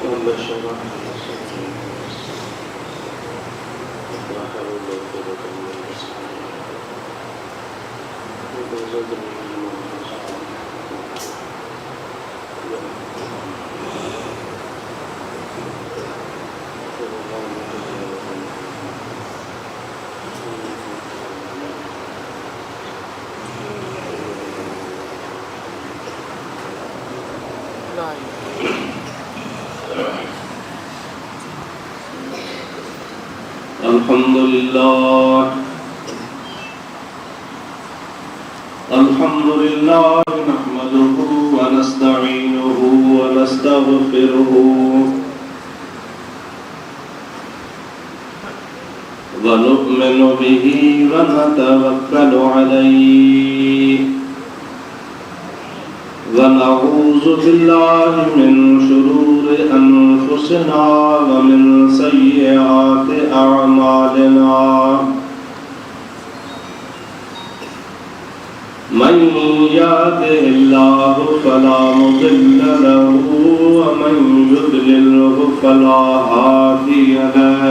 رب اشرح لي صدري ويسر واحلل عقدة من لساني وزدني علما الحمد لله نحمده ونستعينه ونستغفره ونؤمن به ونتوكل عليه ونعوذ بالله من شرور أنفسنا ومن سيئات أعمالنا من يهده الله فلا مضل له ومن يضلله فلا هادي له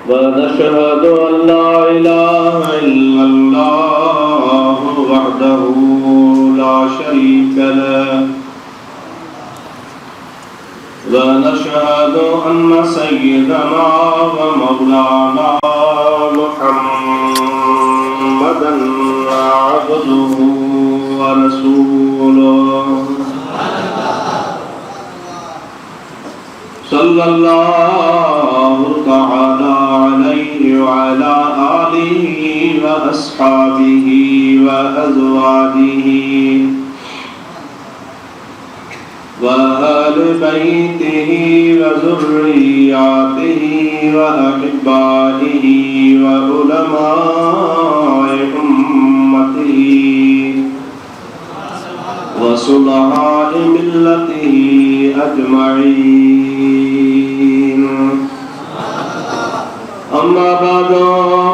ونشهد أن لا إله إلا الله وحده لا شريك له ونشهد أن سيدنا ومولانا محمدا عبده ورسوله صلى الله تعالى عليه وعلى آله وأصحابه وأزواجه وأهل بيته وذرياته وأحبائه وعلماء أمته وصلحاء ملته أجمعين أما بعد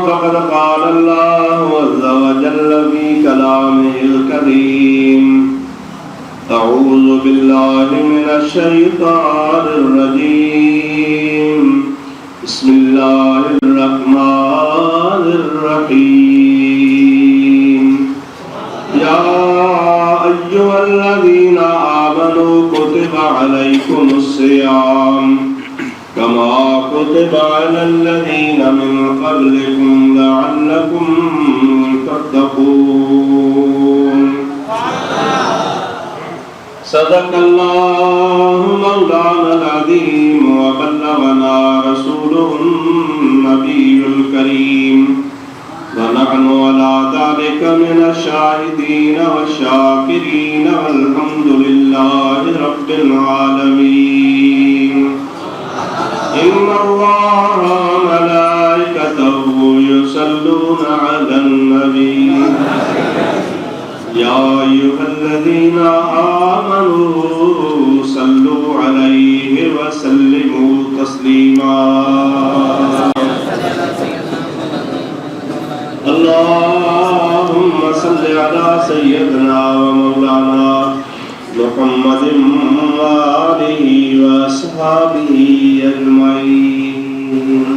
فقد قال الله عز وجل في كلامه الكريم أعوذ بالله من الشيطان الرجيم بسم الله الرحمن الرحيم يا أيها الذين آمنوا كتب عليكم الصيام كما كتب على الذين من قبلكم لعلكم تتقون صدق الله مولانا العظيم وبلغنا رسوله النبي الكريم ونحن على ذلك من الشاهدين والشاكرين والحمد لله رب العالمين إن الله وملائكته يصلون على النبي يا أيها الذين آمنوا صلوا عليه وسلموا تسليما اللهم صل على سيدنا ومولانا محمد وآله وأصحابه أجمعين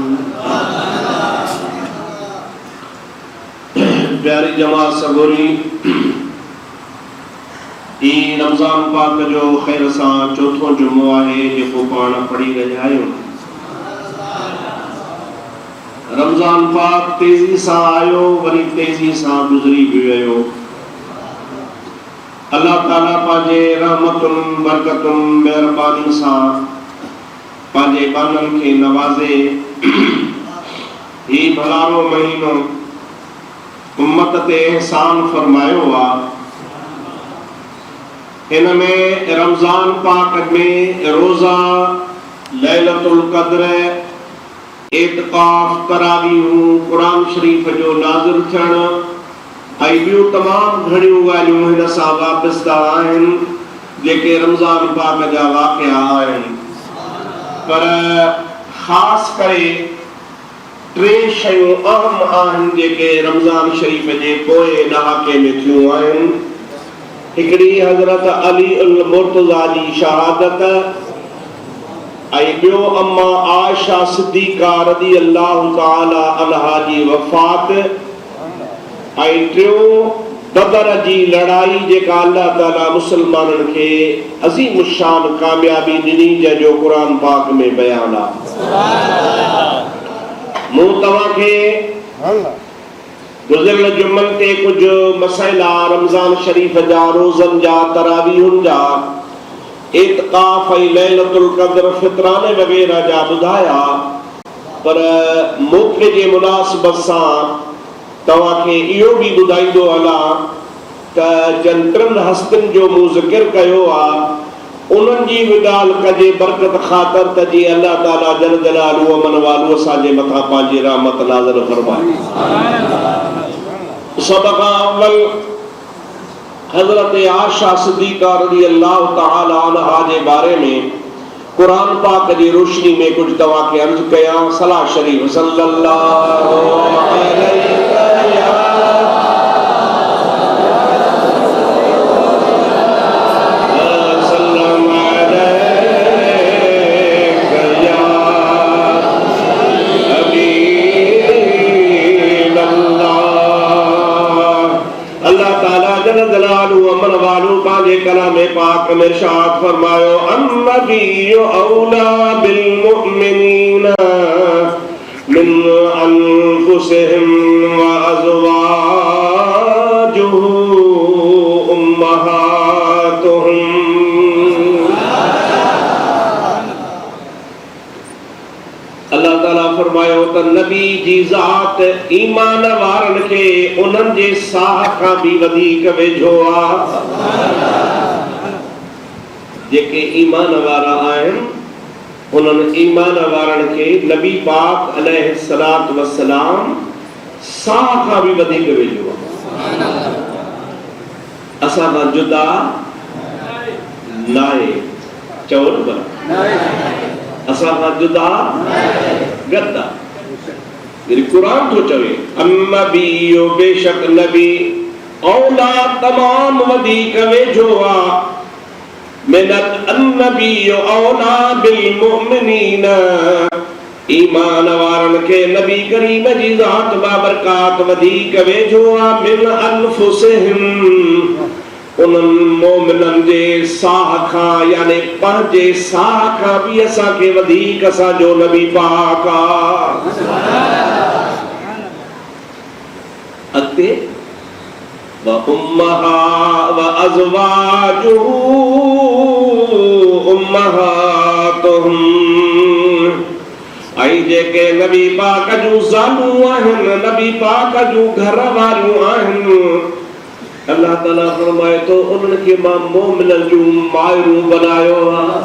प्यारी जमात सबूरी रमज़ान पाक जो ख़ैर सां चौथों जुमो आहे जेको पाण पढ़ी रहिया आहियूं। रमज़ान पाक तेज़ी सां आयो वरी तेज़ी सां गुज़री बि वियो। अल्लाह ताला पंहिंजे रहमतुनि बरकतुनि महिरबानी सां पंहिंजे बाननि खे नवाज़े ही भलारो महीनो उम्मत ते एहसान फरमायो आहे। इन में रमज़ान पाक में रोज़ा लैलतुल क़द्र एतिकाफ़ तरावीहूं क़ुरान शरीफ़ जो नाज़िल थियण ऐं ॿियूं तमामु घणियूं ॻाल्हियूं हिन सां वाबस्ता आहिनि जेके रमज़ान पाक जा वाक़िआ आहिनि। पर ख़ासि करे टे शयूं अहम आहिनि जेके रमज़ान शरीफ़ जे पोइ ॾहाके में थियूं आहिनि। हिकिड़ी हज़रत अली उल मुर्तज़ा जी शहादत ऐं ॿियो अम्मा आयशा सिद्दीक़ा रज़ी अल्लाहु ताला अन्हा जी वफ़ात ऐं टियों बदर जी लड़ाई जेका अल्लाह ताला मुसलमाननि खे अज़ीम शान कामयाबी ॾिनी जंहिंजो क़ुरान पाक में बयान आहे। मूं तव्हांखे गुज़िरियल जुमनि ते कुझु मसइला रमज़ान शरीफ़ जा रोज़नि जा तरावीहुनि जा एतिकाफ़ ऐं लैलतुल क़द्र फितराने वग़ैरह जा ॿुधाया, पर मौक़े जे मुनासिबत सां तव्हांखे इहो बि ॿुधाईंदो हलां त जन टिनि हस्तियुनि जो मूं ज़िक्र कयो आहे उन्हनि जी बि ॻाल्हि कजे बरकत ख़ातिर त जीअं अल्लाह ताला जल जलालहु अमन वालू असांजे मथां पंहिंजी रहमत नाज़िल फरमाए। सभ खां अव्वल हज़रत आयशा सिद्दीक़ा रज़ी अल्लाहु ताला अन्हा जे बारे में क़ुरान पाक जी रोशनी में कुछ तव्हांखे अर्ज़ कयां। सलाह शरीफ सल्लल्लाहु अलैहि कलामे पाक में इरशाद फरमायो अन्नबिय्यु औला बिल मुमिनीना मिन अनफुसिहिम व अज़वाजुहु उम्महातुहुम। अल्लाह ताला फरमायो त नबी जी ज़ात ईमान वारनि खे उन्हनि जे साह खां बि वधीक वेझो आहे। जेके ईमान वारा आहिनि उन्हनि ईमान वारनि खे नबी पाक अलैहिस्सलातु वस्सलाम साह खां बि वधीक वेझो आहे। असां खां जुदा नाहे, चओ न असां खां जुदा गद आहे। क़ुरान थो चवे अन्नबिय्यु बेशक नबी औला तमाम वधीक वेझो आहे मिनत अन्नबिय्यु औला बिल मुमिनीना ईमान वारनि खे नबी करीम जी ज़ात बाबरकात वधीक वेझो आहे मिन अनफुसिहिम उन्हनि मोमिननि जे साह खां यानी पंहिंजे साह खां बि असांखे वधीक असांजो नबी पाक आहे। अॻिते व उम्महा व अज़वाजुहु उम्महातुहुम ऐं जेके नबी पाक जूं ज़ालूं आहिनि नबी पाक जूं घर वारियूं आहिनि अल्लाह ताला फरमाए तो उन्हनि खे मां मोमिननि जूं मायूं बनायो आहे।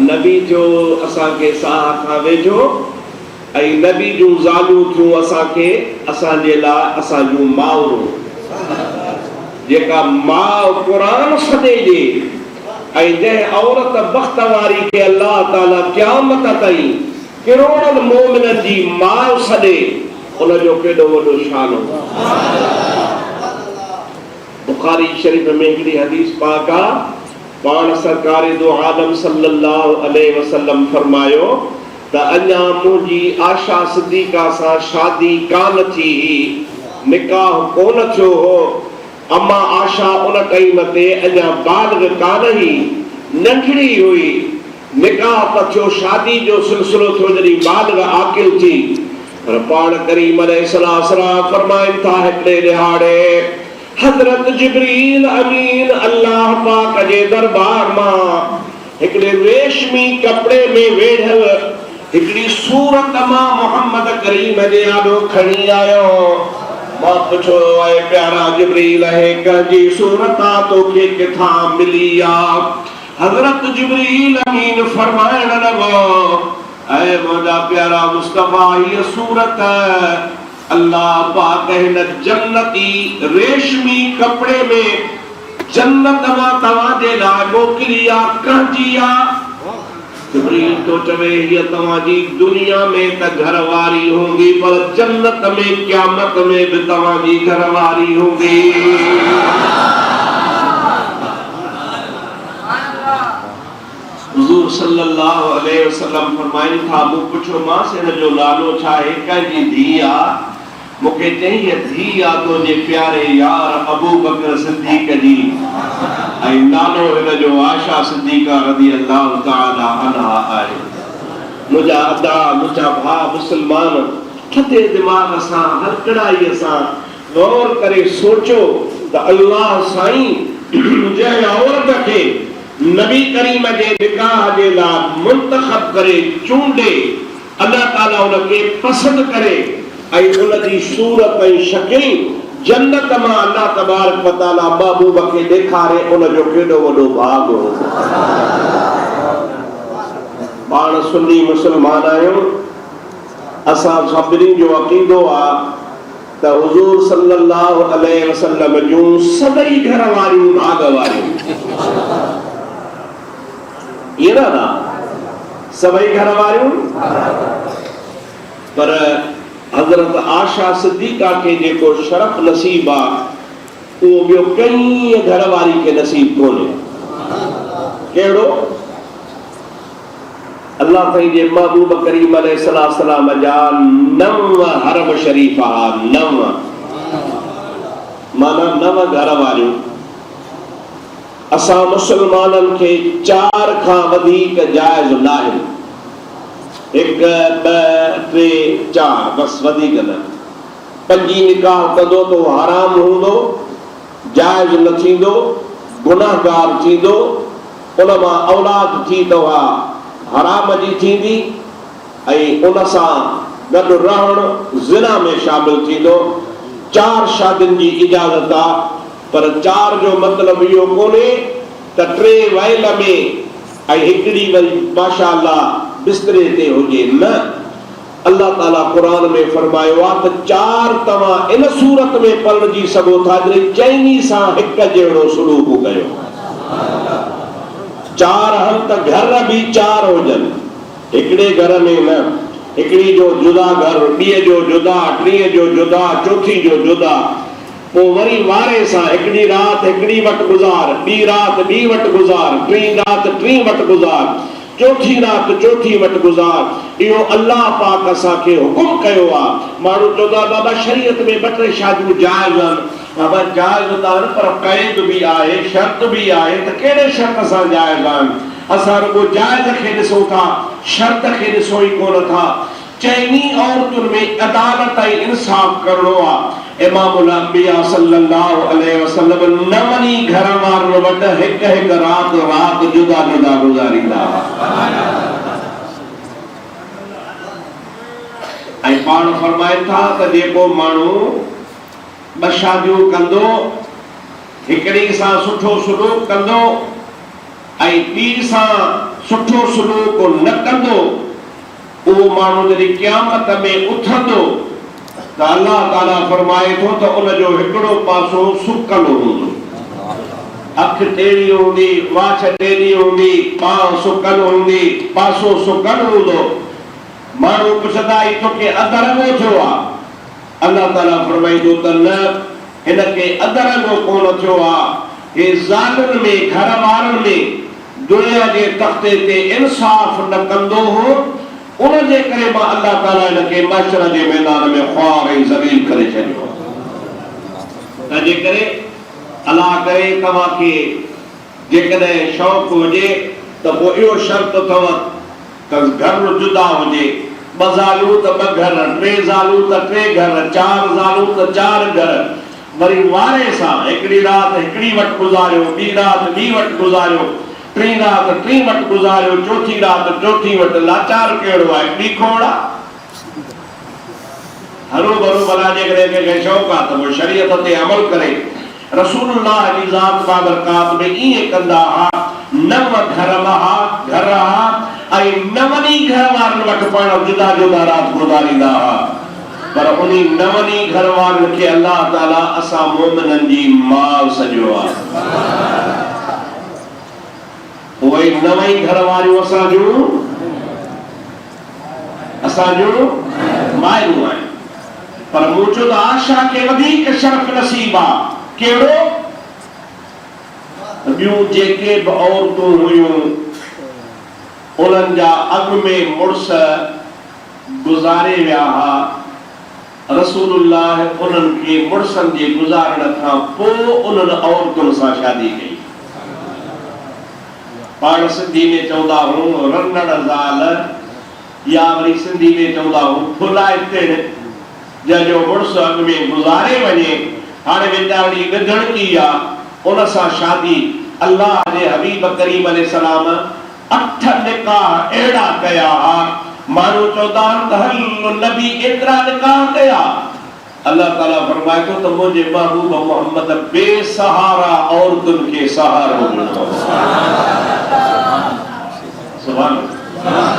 नबी जो असांखे साह खां वेझो ऐं नबी जूं ज़ालूं थियूं असांखे असांजे लाइ असां जूं माउरूं। जेका माउ क़ुरान सॾे ॾे ऐं जंहिं औरत बख़्त वारी खे अल्लाह ताला क़यामत ताईं किरोड़नि मोमिननि जी माउ सॾे उनजो केॾो वॾो शान हो। बुखारी शरीफ़ में हिकिड़ी हदीस पाक आहे पाण सरकार दो आलम सल्लल्लाहु अलैहि वसल्लम फरमायो त अञा मुंहिंजी आयशा सिद्दीक़ा सां शादी कान थी हुई, निकाह कोन थियो हो। अम्मा आयशा उन टाइम ते अञा बालिग़ कान हुई, नंढड़ी हुई। निकाह त थियो, शादी जो सिलसिलो थियो जॾहिं बालिग़ आकिल थी। पर पाण करीम अलैहिस्सलाम फरमाइनि था हिकिड़े ॾिहाड़े हज़रत जिब्रील अमीन अल्लाह पाक जे दरबार मां हिकिड़े रेशमी कपिड़े में वेढ़ियल हिकिड़ी सूरत मां मोहम्मद करीम जे आॾो खणी आयो। मां पुछो ऐं प्यारा जिब्रील है कंहिंजी सूरत तोखे किथां मिली आहे? हज़रत जिब्रील अमीन फरमाइण लॻो ऐ मुंहिंजा प्यारा मुस्तफ़ा हीअ सूरत अल्लाह पाक हिन जन्नती रेशमी कपिड़े में जन्नत मां तव्हांजे लाइ मोकिली आहे। कंहिंजी आहे? जिब्रील तो चवे ये तवाजी दुनिया में त घरवारी होंगी पर जन्नत में क़यामत में भी तवाजी घरवारी होंगी। हुजूर सल्लल्लाहु अलैहि वसल्लम फरमाइन था मु पुछो मां से जो नालो छा है कंजी धी आ मुके चई ये धी आ तो जे प्यारे यार अबू बकर सिद्दीक जी आई नालो इन जो आशा सिद्दीका रज़ी अल्लाह तआला अन्हा आहे। मुझा अदा मुझा भा मुसलमान थदे दिमाग सां हर कड़ाई सां गौर करे सोचो त अल्लाह साईं जे औरत के नबी करीम जे निकाह जे ला मुंतखब करे चूंडे अल्लाह ताला उनके पसंद करे आई उनकी सूरत ऐं शक्ल जन्नत मां अल्लाह तबारक व तआला महबूब के ॾेखारे उन जो केॾो वॾो भाग हो। पाण सुन्नी मुसलमान आहियूं असां सभिनी जो अक़ीदो आहे त हुजूर सल्लल्लाहु अलैहि वसल्लम जूं सभई घर वारियूं भाग वारियूं ये ना सभई घर वारियूं पर हजरत आशा सिद्दीका के जेको शरफ नसीब आ वो ॿियो कई घर वारी के नसीब कोने। केड़ो अल्लाह ताईं जे महबूब करीम अलैहिस्सलाम जा 9 हरम शरीफ आ 9 माना 9 घर वारियूं। असां मुसलमानन के 4 खां वधीक जायज नाहे। 1 2 3 4 बस वधीक न। 5 निकाह कंदो तो हराम हूंदो जायज न थींदो गुनाहगार थींदो उन मां औलाद थी तो हराम जी थींदी ऐं उन सां गॾु रहण ज़िना में शामिल थींदो। 4 शादियुनि जी इजाज़त आ पर 4 जो मतलब इहो कोन्हे त 3 वयल में ऐं हिकिड़ी वरी माशाअल्लाह बिस्तरे ते हुजे न। अल्लाह ताला कुरान में फरमायो आ त 4 तव्हां इन सूरत में पढ़जी सघो था जॾहिं चइनी सां हिक जहिड़ो सलूक कयो। 4 हल त घर भी 4 हुजनि हिकिड़े घर में न। हिकिड़ी जो जुदा घर ॿिए जो जुदा टीं जो जुदा चौथी जो जुदा पोइ वरी वारे सां हिकिड़ी राति हिकिड़ी वटि गुज़ार ॿी राति ॿी वटि गुज़ार टीं राति टीं वटि गुज़ार चौथी राति चौथी वटि गुज़ार। इहो अल्लाह पाक असांखे हुकुम कयो आहे। माण्हू चवंदा बाबा शरीयत में 2-3 शादियूं जाइज़ आहिनि। बाबा जाइज़ त आहिनि पर क़ैद बि आहे शर्त बि आहे त कहिड़े शर्त सां जाइज़ आहिनि। असां रुगो जाइज़ खे ॾिसूं था शर्त खे ॾिसूं ई कोन था। चइनी औरतुनि में अदालत ऐं इंसाफ़ करणो आहे। इमामुल अंबिया सल्लल्लाहु अलैहि वसल्लम 9 घर वारनि वटि हिक राति जुदा जुदा गुज़ारींदा ऐं पाण फरमाइनि था त जेको माण्हू 2 शादियूं कंदो हिकिड़ी सां सुठो सलूक कंदो ऐं ॿी सां सुठो सलूक न कंदो उहो माण्हू जॾहिं क़यामत में उथंदो त अल्लाह ताला फरमाए थो त उन जो हिकिड़ो पासो सुकल हूंदो। अखि टेड़ी हूंदी वाछ टेड़ी हूंदी पांव सुकल हूंदी पासो सुकल हूंदो। माण्हू पुछंदा ई तोखे अदरंगो थियो आहे। अल्लाह ताला फरमाईंदो त न हिनखे अदरंगो कोन थियो आहे। हे ज़ालिम में घर वारनि में दुनिया जे तख़्ते ते इंसाफ़ न कंदो हो उन जे करे मां अल्लाह ताला इनके महशर जे मैदान में ख्वार ऐं ज़लील करे छॾियो। तंहिंजे करे अल्लाह करे तव्हांखे जेकॾहिं शौक़ हुजे त पोइ इहो शर्त अथव त घर जुदा हुजे। 2 ज़ालूं त 2 घर 3 ज़ालूं त 3 घर 4 ज़ालूं त 4 घर वरी वारे सां हिकिड़ी राति हिकिड़ी वटि गुज़ारियो ॿी राति ॿी वटि गुज़ारियो 3 राति 3 वटि गुज़ारियो चौथी राति चौथी वटि लाचार कहिड़ो आहे ॿी खोड़ आहे। हरू भरू भला जेकॾहिं कंहिंखे शौक़ु आहे त पोइ शरीयत ते अमल करे। रसूलुल्लाह जी ज़ात बाबरकात में ईअं कंदा हुआ 9 घर हुआ ऐं 9 घर वारनि वटि पाण जुदा जुदा राति गुज़ारींदा हुआ पर उन 9 घर वारनि खे अल्लाह ताला असां मोमिननि जी माउ सॼो आहे। उहे 9 घर वारियूं असां जूं असांजो मायरूं आहिनि। पर मूं चयो त आशा खे वधीक शर्फ़ नसीब आहे कहिड़ो, ॿियूं जेके बि औरतूं हुयूं उन्हनि जा अॻु में मुड़ुस गुज़ारे विया हुआ, रसूलुल्लाह उन्हनि खे मुड़ुसनि जे गुज़ारण खां पोइ उन्हनि औरतुनि सां शादी कई। पाण सिंधी में चवंदा हूं रनड़ ज़ाल, या वरी सिंधी में चवंदा हूं फुलाए तिड़, जंहिंजो मुड़ुस अॻु में गुज़ारे वञे, हाणे वीचारी विधणकी आहे, उन सां शादी अल्लाह जे हबीब करीम अलैहिस्सलाम 8 निकाह अहिड़ा कया हा, माण्हू चवंदा आहिनि त हल नबी एतिरा निकाह कया। अल्लाह ताला फरमाए थो त मुंहिंजे महबूब मोहम्मद बेसहारा औरतुनि खे सहारो ॾिनो। सुभान अल्लाह।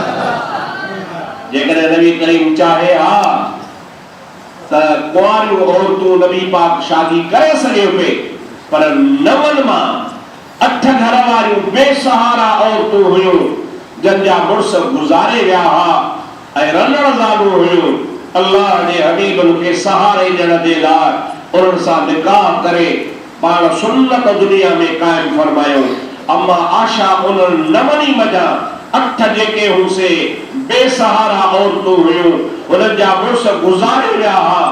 जेकॾहिं नबी करीम चाहे हा त कुंवारियूं औरतूं नबी पाक शादी करे सघे पई, पर 9 मां 8 घर वारियूं बेसहारा औरतूं हुयूं जंहिंजा मुड़ुस गुज़ारे विया हुआ ऐं रनड़ ज़ालूं हुयूं। अल्लाह जे हबीबनि खे सहारे ॾियण जे लाइ उन्हनि सां निकाह करे पाण सुन्नत दुनिया में क़ाइमु फरमायो। अम्मा आशा उन्हनि 9 मज़ा 8 जेके हुसे बेसहारा औरतूं हुयूं उन्हनि जा मुड़ुस गुज़ारे विया हुआ।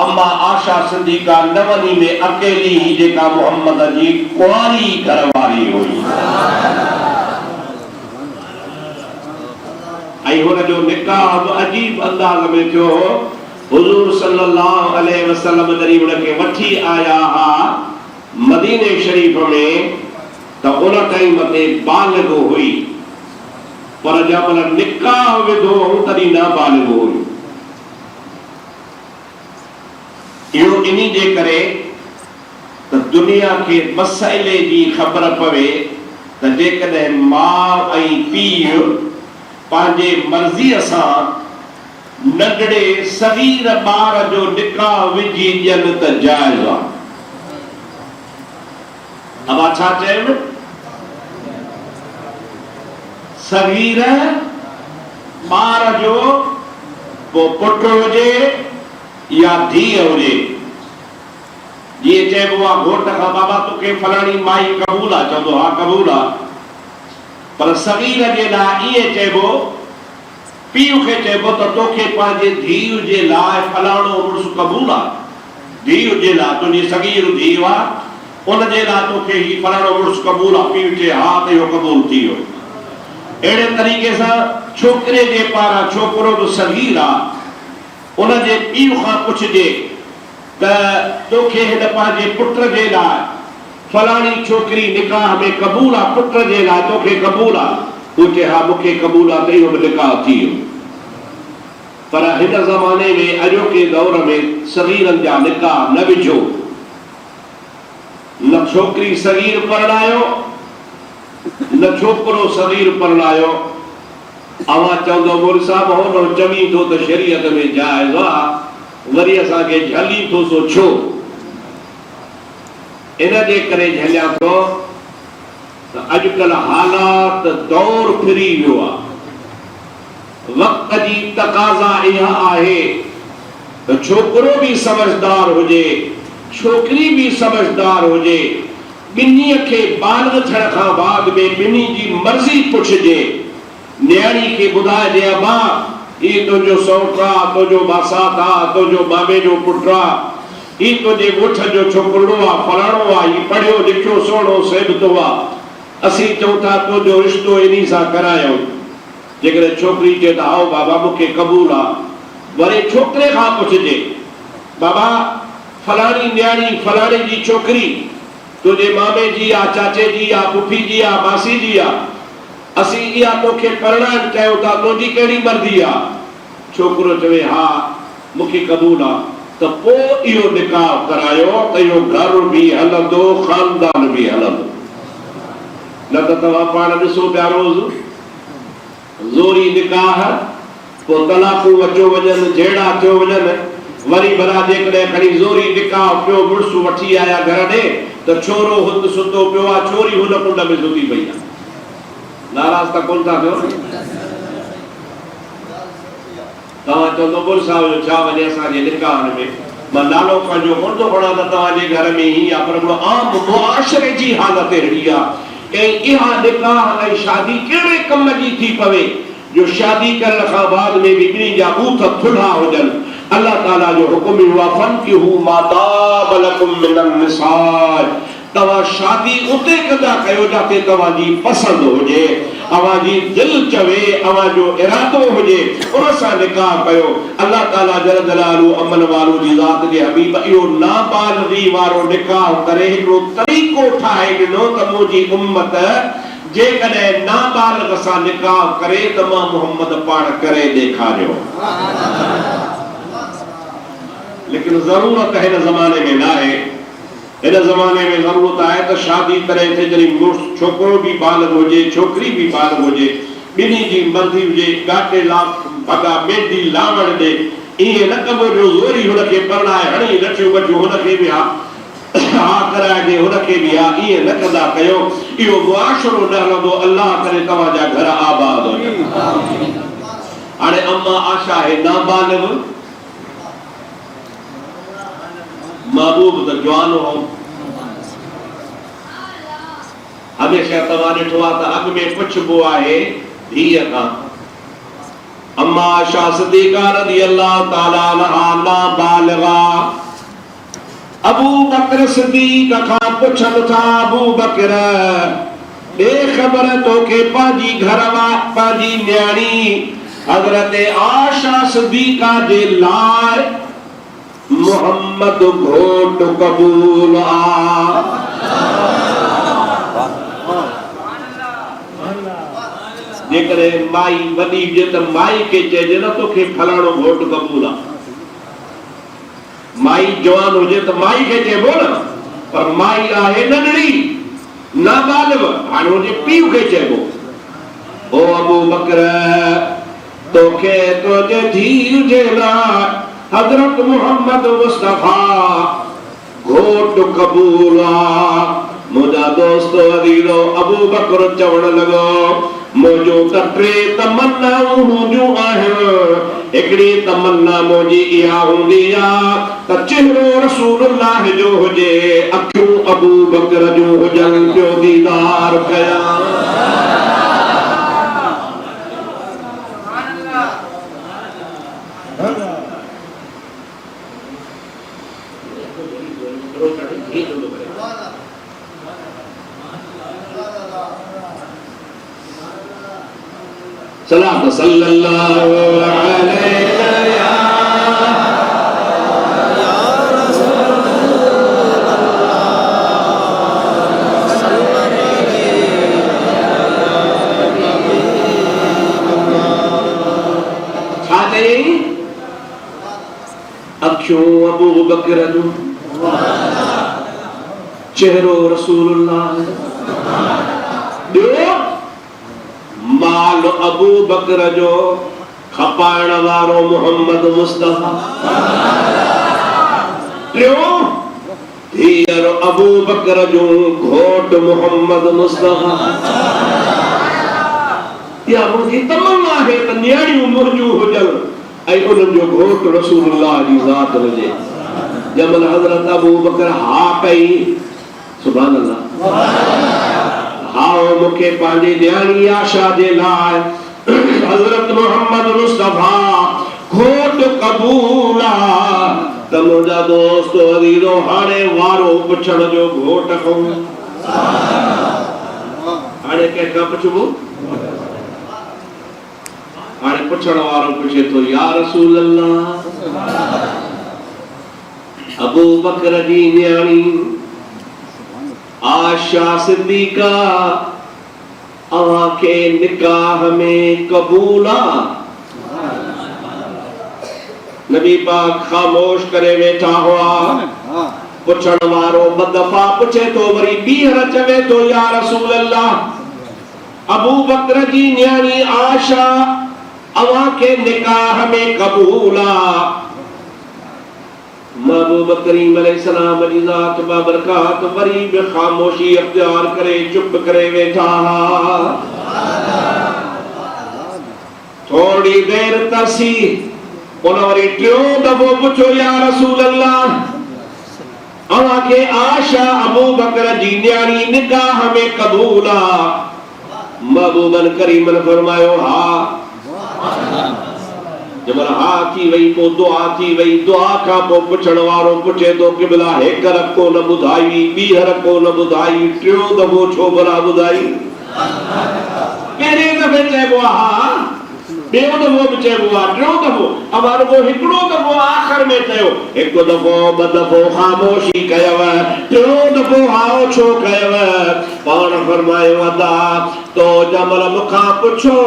अम्मा आशा सिद्दीक़ा 9 में अकेली ही जेका मोहम्मद जी कुंवारी घरवारी हुई। ऐं हुनजो निकाह बि अजीब अंदाज़ में थियो। हुज़ूर सल्लल्लाहु अलैहि वसल्लम जॾहिं हुनखे वठी आया हा मदीने शरीफ़ में, त उन टाइम ते बालिग़ हुई, पर जंहिं निकाह विधो तॾहिं न बालिग़ हुई। इहो इन्ही जे करे त दुनिया खे मसइले जी ख़बर पवे त जेकॾहिं माउ ऐं पीउ पंहिंजे मर्ज़ीअ सां नंढड़े सगीर ॿार जो निकाह विझी ॾियनि त जाइज़ आहे। अब छा चयनि, सगीर ॿार जो पोइ पुटु हुजे या धीअ हुजे, जीअं चइबो आहे घोट खां बाबा तोखे फलाणी माई क़बूल आहे, चवंदो हा क़बूल आहे, पर सगीर जे लाइ ईअं चइबो, पीउ खे चइबो त तोखे पंहिंजे धीउ जे लाइ फलाणो मुड़ुस क़बूल आहे, धीउ जे लाइ तुंहिंजी सगीर धीउ आहे उन जे लाइ तोखे ही फलाणो मुड़ुस क़बूल आहे, पीउ चए हा त इहो क़बूल थी वियो। अहिड़े तरीक़े सां छोकिरे जे पारां छोकिरो बि सगीर आहे, उन जे पीउ खां पुछिजे त तोखे हिन पंहिंजे पुट जे लाइ फलाणी छोकिरी निकाह में क़बूल आहे, पुट जे लाइ तोखे क़बूल आहे, तूं चए हा मूंखे क़बूल आहे, त इहो बि निकाह थी वियो। पर हिन ज़माने में अॼोके दौर में सगीरनि जा निकाह न विझो, न छोकिरी सगीर परणायो न छोकिरो सगीर परणायो। अवां चवंदो मोर साहब हो चवी थो त शरीयत में जाइज़ आहे, वरी असांखे झली थो सो छो? इन जे करे झलिया थो त अॼुकल्ह हालात दौर फिरी वियो आहे। वक़्त जी तक़ाज़ा इहा आहे त छोकिरो बि समझदार हुजे, छोकिरी बि समझदार हुजे, ॿिन्हीअ खे बालिग़ थियण खां बाद में ॿिन्ही जी मर्ज़ी पुछिजे। न्याणी खे ॿुधाइजे अबा ही तुंहिंजो सौट आहे, तुंहिंजो मासात आहे, तुंहिंजो मामे जो पुटु आहे, ही तुंहिंजे ॻोठ जो छोकिरो आहे, फलाणो आहे, ही पढ़ियो लिखियो सुहिणो सेबतो आहे, असीं चऊं था तुंहिंजो रिश्तो इन्ही सां करायूं। जेकॾहिं छोकिरी चए त आओ बाबा मूंखे क़बूल आहे, वरी छोकिरे खां पुछिजे बाबा फलाणी न्याणी फलाणे जी छोकिरी तुंहिंजे मामे जी आहे, चाचे जी आहे, पुफी जी आहे, मासी जी आहे, असीं इहा तोखे परणाइण चाहियूं था, तुंहिंजी कहिड़ी मर्ज़ी आहे? छोकिरो चवे हा मूंखे क़बूल आहे, त पोइ इहो निकाह करायो त इहो घर बि हलंदो, ख़ानदान बि हलंदो। न त तव्हां पाण ॾिसो पिया रोज़ ज़ोरी निकाह, पोइ तलाक़ूं अचो वञनि, जहिड़ा थियो वञनि, वरी भला जेकॾहिं खणी ज़ोरी निकाह पियो मुड़ुस वठी आया घर ॾे त छोरो हुते सुतो पियो आहे, छोरी हुन कुंड में सुती पई आहे। नाराज़ त कोन था थियो? तव्हां चवंदो बोल साहब जो छा वञे असांजे निकाह में मां नालो पंहिंजो कोन थो खणा त तव्हांजे घर में ही आहे, पर आम मुआशरे जी हालत अहिड़ी आहे। ऐं इहा निकाह ऐं शादी कहिड़े कम जी थी पवे जो शादी करण खां बाद में भी ॿिन्ही जा बूथ थुल्हा हुजनि। अल्लाह ताला जो हुकुम हुआ फनकिहू मा ताब लकुम मिनन निसाए, तव्हां शादी उते कंदा कयो जिते तव्हांजी पसंद हुजे, अवांजी दिल चवे, अवांजो इरादो हुजे, उन सां निकाह कयो। अल्लाह ताला जल जलालू अमन वालो जी ज़ात जे हबीब इहो नाबालिगी वारो निकाह करे हिकिड़ो तरीक़ो ठाहे ॾिनो त मुंहिंजी उम्मत जेकॾहिं नाबालिग सां निकाह करे त मां मोहम्मद पाण करे ॾेखारियो। लेकिन ज़रूरत हिन ज़माने में न आहे। हिन ज़माने में ज़रूरत आहे त शादी करे थे जॾहिं छोकिरो भी बालिग हुजे, छोकिरी भी बालिग हुजे, ॿिन्ही जी मर्ज़ी हुजे, गाटे ला भॻा मेंदी लावण ॾे, ईअं न कबो जो ज़ोरी हुनखे परणाए हणी लठियूं वठियूं हुनखे बि हा कराए ॾे हुनखे बि हा, ईअं न कंदा कयो। इहो मुआशरो न हलंदो। अल्लाह करे तव्हांजा घर आबाद हुजनि। हाणे अम्मा आशा आहे नाबालिग, महबूब त जवान हो। हमेशा तव्हां ॾिठो आहे त अॻ में पुछबो आहे धीअ खां। अम्मा आशा सिद्दीक़ा रज़ियल्लाहु ताला अन्हा नाबालिगा, अबू बकर सिद्दीक खां पुछनि था अबू बकर ॾे ख़बर तोखे पंहिंजी पंहिंजी न्याणी हज़रत आशा सिद्दीका जे लाइ मोहम्मद घोट कबूल आ। जेकॾहिं माई वॾी हुजे त माई खे चइजे न तोखे फलाणो घोट कबूल आ। माई जवान हुजे त माई खे चइबो न, पर माई आहे नंढड़ी नाबालिग, हाणे हुनजे पीउ खे चइबो ओ अबू बकर तोखे तुंहिंजे धीउ जे लाइ हज़रत मोहम्मद मुस्तफा घोट कबूल आ। मुंहिंजा दोस्त अदीलो अबू बकर चवण लॻो मुंहिंजो त टे तमन्नाऊं हूंदियूं आहिनि। हिकिड़ी तमन्ना मुंहिंजी इहा हूंदी आहे त चेहरो रसूलुल्लाह जो हुजे, अखियूं अबू बकर जूं हुजनि, ॿियो दीदार कयां। सलात सल्लल्लाहु अलैहि या अखियों अबू बकर जो, चेहरो रसूलुल्लाह, माल अबू बकर जो, खपाइण वारो मोहम्मद मुस्तफा, धीअर अबू बकर जो, घोट मोहम्मद मुस्तफा। या मुंहिंजी तमन्ना आहे त न्याणियूं मुंहिंजूं हुजनि ऐं उन्हनि जो घोट रसूलुल्लाह जी ज़ात हुजे। जमल हज़रत अबू बकर हा कई, सुभान अल्लाह, हाओ मूंखे पंहिंजी न्याणी आशा जे लाइ हज़रत मोहम्मद मुस्तफा घोट कबूल आ। त मुंहिंजा दोस्त अज़ीज़ो हाणे वारो पुछण जो घोट खां, हाणे कंहिंखां पुछबो, हाणे पुछण वारो पुछे तो या रसूल अल्लाह अबू बकर जी न्याणी आशा सिद्दीका अवां के निकाह में कबूल आ। नबी पाक खामोश करे वेठा हुआ। पुछण वारो ॿ दफ़ा पुछे तो, वरी ॿीहर चवे तो या रसूल अल्लाह अबू बकर जी न्याणी आशा अवां के निकाह में कबूल आ। महबूब करीम अलैहिस्सलाम जी ज़ात बाबरकात वरी भी खामोशी अख्तियार करे चुप करे वेठा। थोड़ी देर तरसी उन वरी टियों दफ़ो पुछो या रसूल अल्लाह अव्हां खे आशा अबू बकर जी न्याणी निकाह में क़बूल आ? महबूबन करीमन फरमायो हा। जमल हा थी वई पोइ दुआ थी वई। दुआ खां पोइ पुछण वारो पुछे थो क़िबला हिक रको न ॿुधाई, ॿीहर को न ॿुधाई, टियों दफ़ो छो भला ॿुधाई? पहिरें दफ़े चइबो आहे हा, ॿियों दफ़ो बि चइबो आहे, टियों दफ़ो अवां रुॻो हिकिड़ो दफ़ो आख़िर में चयो। हिकु दफ़ो ॿ दफ़ो ख़ामोशी कयव, टियों दफ़ो हाओ छो कयव? पाण फरमायो अदा तो जमल मूंखां पुछो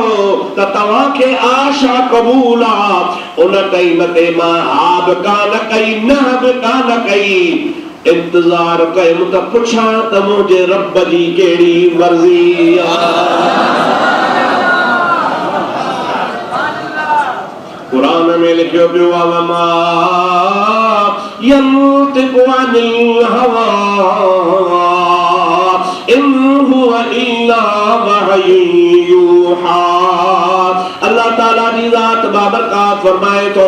त तव्हांखे आशा क़बूल आहे, उन टाइम ते मां हा बि कान कई न बि कान कई, इंतज़ार कयुमि त पुछां त मुंहिंजे रब जी कहिड़ी मर्ज़ी आहे। कुरान में लिखियो पियो आहे वमा यंतिकु अनिल हवा इन हुवा इल्ला वहय्युन यूहा। अल्लाह ताला जी ज़ात बाबरकात फरमाए तो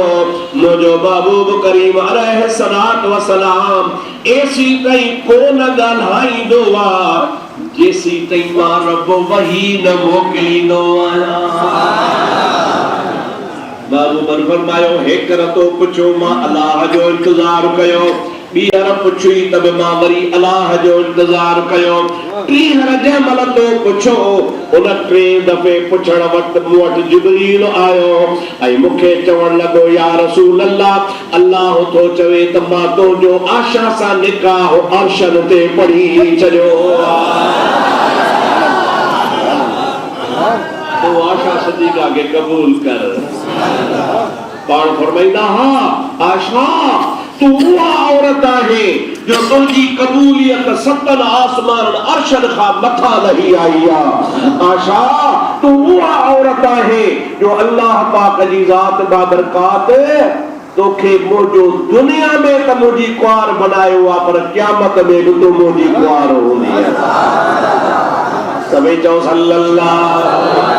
मुझो महबूब करीम अलैहिस्सलातु वस्सलाम ऐसी कई कोन ॻाल्हाईंदो आहे जेसी ताईं मां रब वही न मोकिलींदो आहियां। महबूबन फरमायो हिक रतो पुछो मां अलाह जो इंतज़ार कयो, ॿीहर पुछी त बि मां वरी अलाह जो इंतज़ार कयो, टीहर जंहिं महिल तो पुछो उन टे दफ़े पुछण वक़्तु मूं वटि जिब्रील आयो ऐं मूंखे चवण लॻो या रसूल अल्लाह, अल्लाह तो चवे त मां तुंहिंजो आशा सां निकाह अर्शन ते पढ़ी छॾियो। तो आशा सदीका के कबूल कर। पाण फरमाईंदा हा आशा तू उहा औरत आहे जो तुंहिंजी क़बूलियत सतन आसमान अर्शन खां मथा लही आई आहे। आशा तू उहा औरत आहे जो अल्लाह पाक जी ज़ात बाबरकात तोखे मुंहिंजो दुनिया में त मुंहिंजी कुआर बनायो आहे पर क़यामत में बि तूं मुंहिंजी कुआर हूंदी। सभई चओ सल्लल्लाहु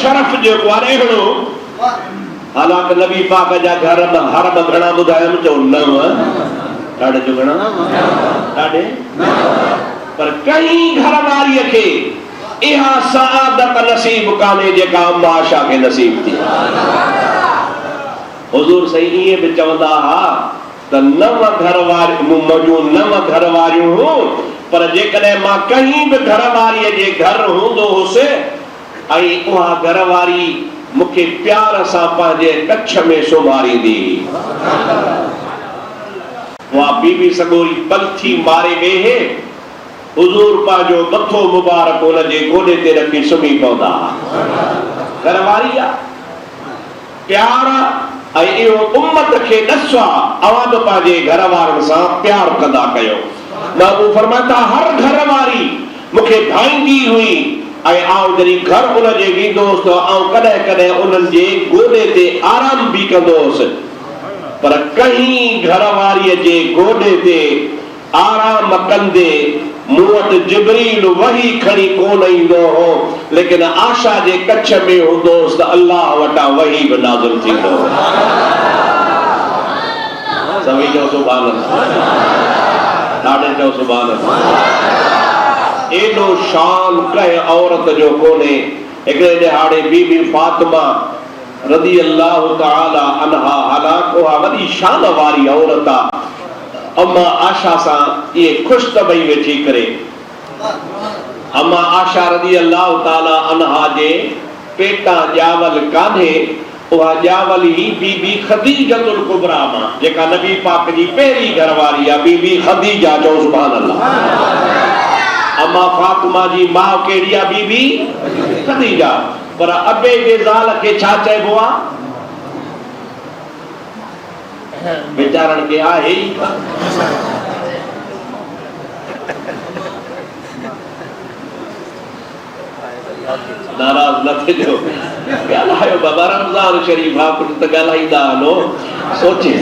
शरफ जो अहिड़ो हालांकि नबी पाक जा घर हरम घणा ॿुधायमि चओ 9 ॾाढे जो घणा ॾाढे पर कई घर वारीअ खे इहा सआदत नसीब कान्हे जेका आशा खे नसीब थी। हुज़ूर सही इहे बि चवंदा हा त 9 घर वारियूं मौजूद 9 घर वारियूं हुयूं पर जेकॾहिं मां कहीं बि घर वारीअ जे घर हूंदो हुउसि ऐं उहा घरवारी मूंखे प्यार सां पंहिंजे कच्छ में सुम्हारींदी, उहा बीबी सॻोरी पलथी मारे वेहे हुज़ूर पंहिंजो मथो मुबारक हुन जे गोॾे ते रखी सुम्ही पवंदा। घरवारी आहे प्यार ऐं इहो उम्मत खे ॾस आहे अवां बि पंहिंजे घर वारनि सां प्यार कंदा कयो। महबूब फरमाता हर घरवारी मूंखे भाईंदी हुई ऐं आउं जॾहिं घर उनजे वेंदो हुउसि त आउं कॾहिं कॾहिं उन्हनि जे गोॾे ते आराम बि कंदो हुउसि पर कहीं घरवारीअ जे गोॾे ते आराम कंदे मूं वटि जिब्रील वही खणी कोन ईंदो हो लेकिन आशा जे कच्छ में हूंदो हुउसि त अल्लाह वटां वही बि नाज़िल थींदो। सभई चओ सुभान अल्लाह, ॾाढे चओ सुभान अल्लाह। एॾो शान कंहिं औरत जो कोन्हे। हिकिड़े ॾिहाड़े बीबी फातिमा रज़ी अल्लाह तआला अन्हा हालांकि उहा वॾी शान वारी औरत आहे अम्मा आशा सां इहे ख़ुशि त भई वेठी करे अम्मा आशा रज़ी अल्लाह तआला अन्हा जे पेटां ॼावल कान्हे उहा ॼावल ई बीबी ख़दीजतुल कुबरा मां जेका नबी पाक जी पहिरीं घरवारी आहे बीबी ख़दीजा चओ सुभान अल्लाह। अम्मा फातिमा जी मां कहिड़ी आहे बीबी ख़दीजा पर अबे जे ज़ाल खे छा चइबो आहे वीचारन के आहे ही कान। नाराज न थियो ॻाल्हायो बाबा रमज़ान शरीफ आहे कुझु त ॻाल्हाईंदा हलो सोचे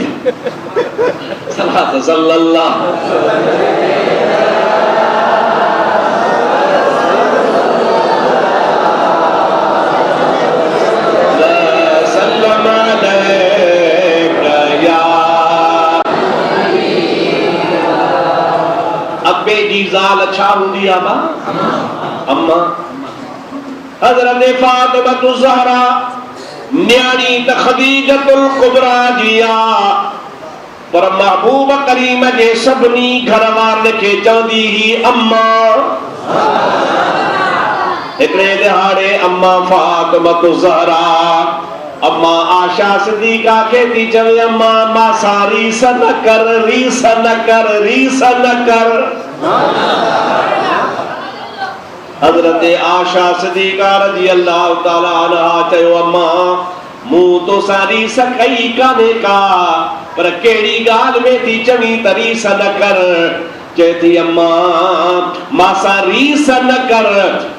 सलात सल्लल्लाहु अब्बे जी ज़ाल छा हूंदी आहे बा अम्मा हज़रत फातिमा ज़हरा न्याणी त खदीजतुल कुबरा जी आहे पर महबूब करीम जे सभिनी घरवारनि खे चवंदी ही अम्मा। हिकिड़े दिहाड़े अम्मा फातिमा ज़हरा अम्मा आशा सिद्दीक़ा खे थी चवे अम्मा मां रीस न कर रीस न कर रीस न कर। हज़रत आशा सिद्दीक़ा रज़ी अल्लाह ताला अन्हा चयो अम्मा मूं तो सारी सखई काने का पर केड़ी गाल में थी चवी त रीस न कर। चेती अम्मा मां रीस न कर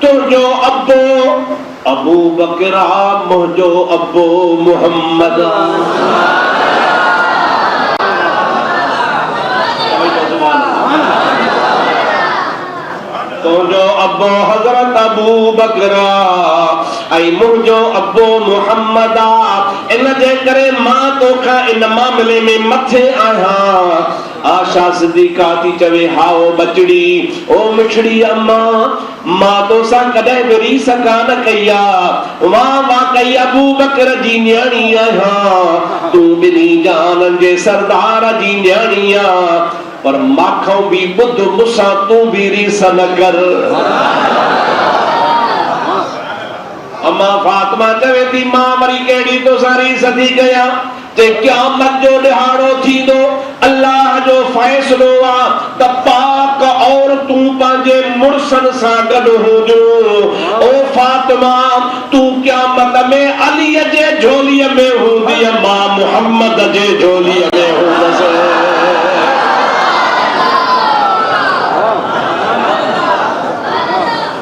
तुझो अब्बो अबू बकरा मुझो अब्बो मुहम्मद। तुझो अब्बो हज़रत अबू बकरा ऐं मुझो अब्बो मुहम्मद। इन जे करे मां तोखां इन मामले में मथे आहियां। आशा सिद्दीक़ा थी चवे हाओ बचड़ी ओ मिठड़ी अम्मा मां तोसां कॾहिं बि रीस कान कई आहे। मां वाकई अबू बकर जी न्याणी आहियां तूं ॿिन्ही जान जे सरदार जी न्याणी आहे पर माखों भी बुध मुसा तू भी रीस न कर। अम्मा फातिमा चवे थी मां वरी केड़ी तो सारी सदी गया ते क़यामत जो ॾिहाड़ो थींदो अल्लाह जो फ़ैसलो आहे त पाक और तू पंहिंजे मुड़सन सां गॾु हुजो। ओ फातिमा तू क़यामत में अलीअ जे झोलीअ में हूंदी मां मुहम्मद जे झोलीअ में हूंदसि।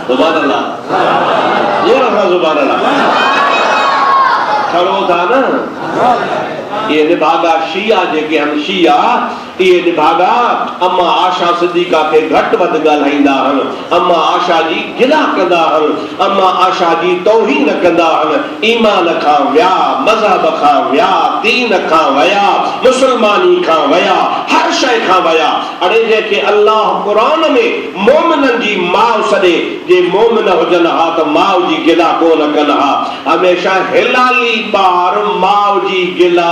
सुभान अल्लाह जोर सां सुभान अल्लाह खड़ो था न। ये निभागा शिया जेके हम शिया ये निभागा अम्मा आशा सिद्दीक़ा के घट वध ॻाल्हाईंदा आहिनि। अम्मा आशा जी गिला कंदा आहिनि। अम्मा आशा जी तौहीन कंदा आहिनि। ईमान खां विया मज़हब खां विया दीन खां विया मुसलमानी खां विया हर शइ खां विया। अड़े जेके अल्लाह क़ुरान में मोमिननि जी माउ सॾे जे मोमिन हुजनि हा त माउ जी गिला कोन कनि हा। हमेशा हिलाली ॿार माउ जी गिला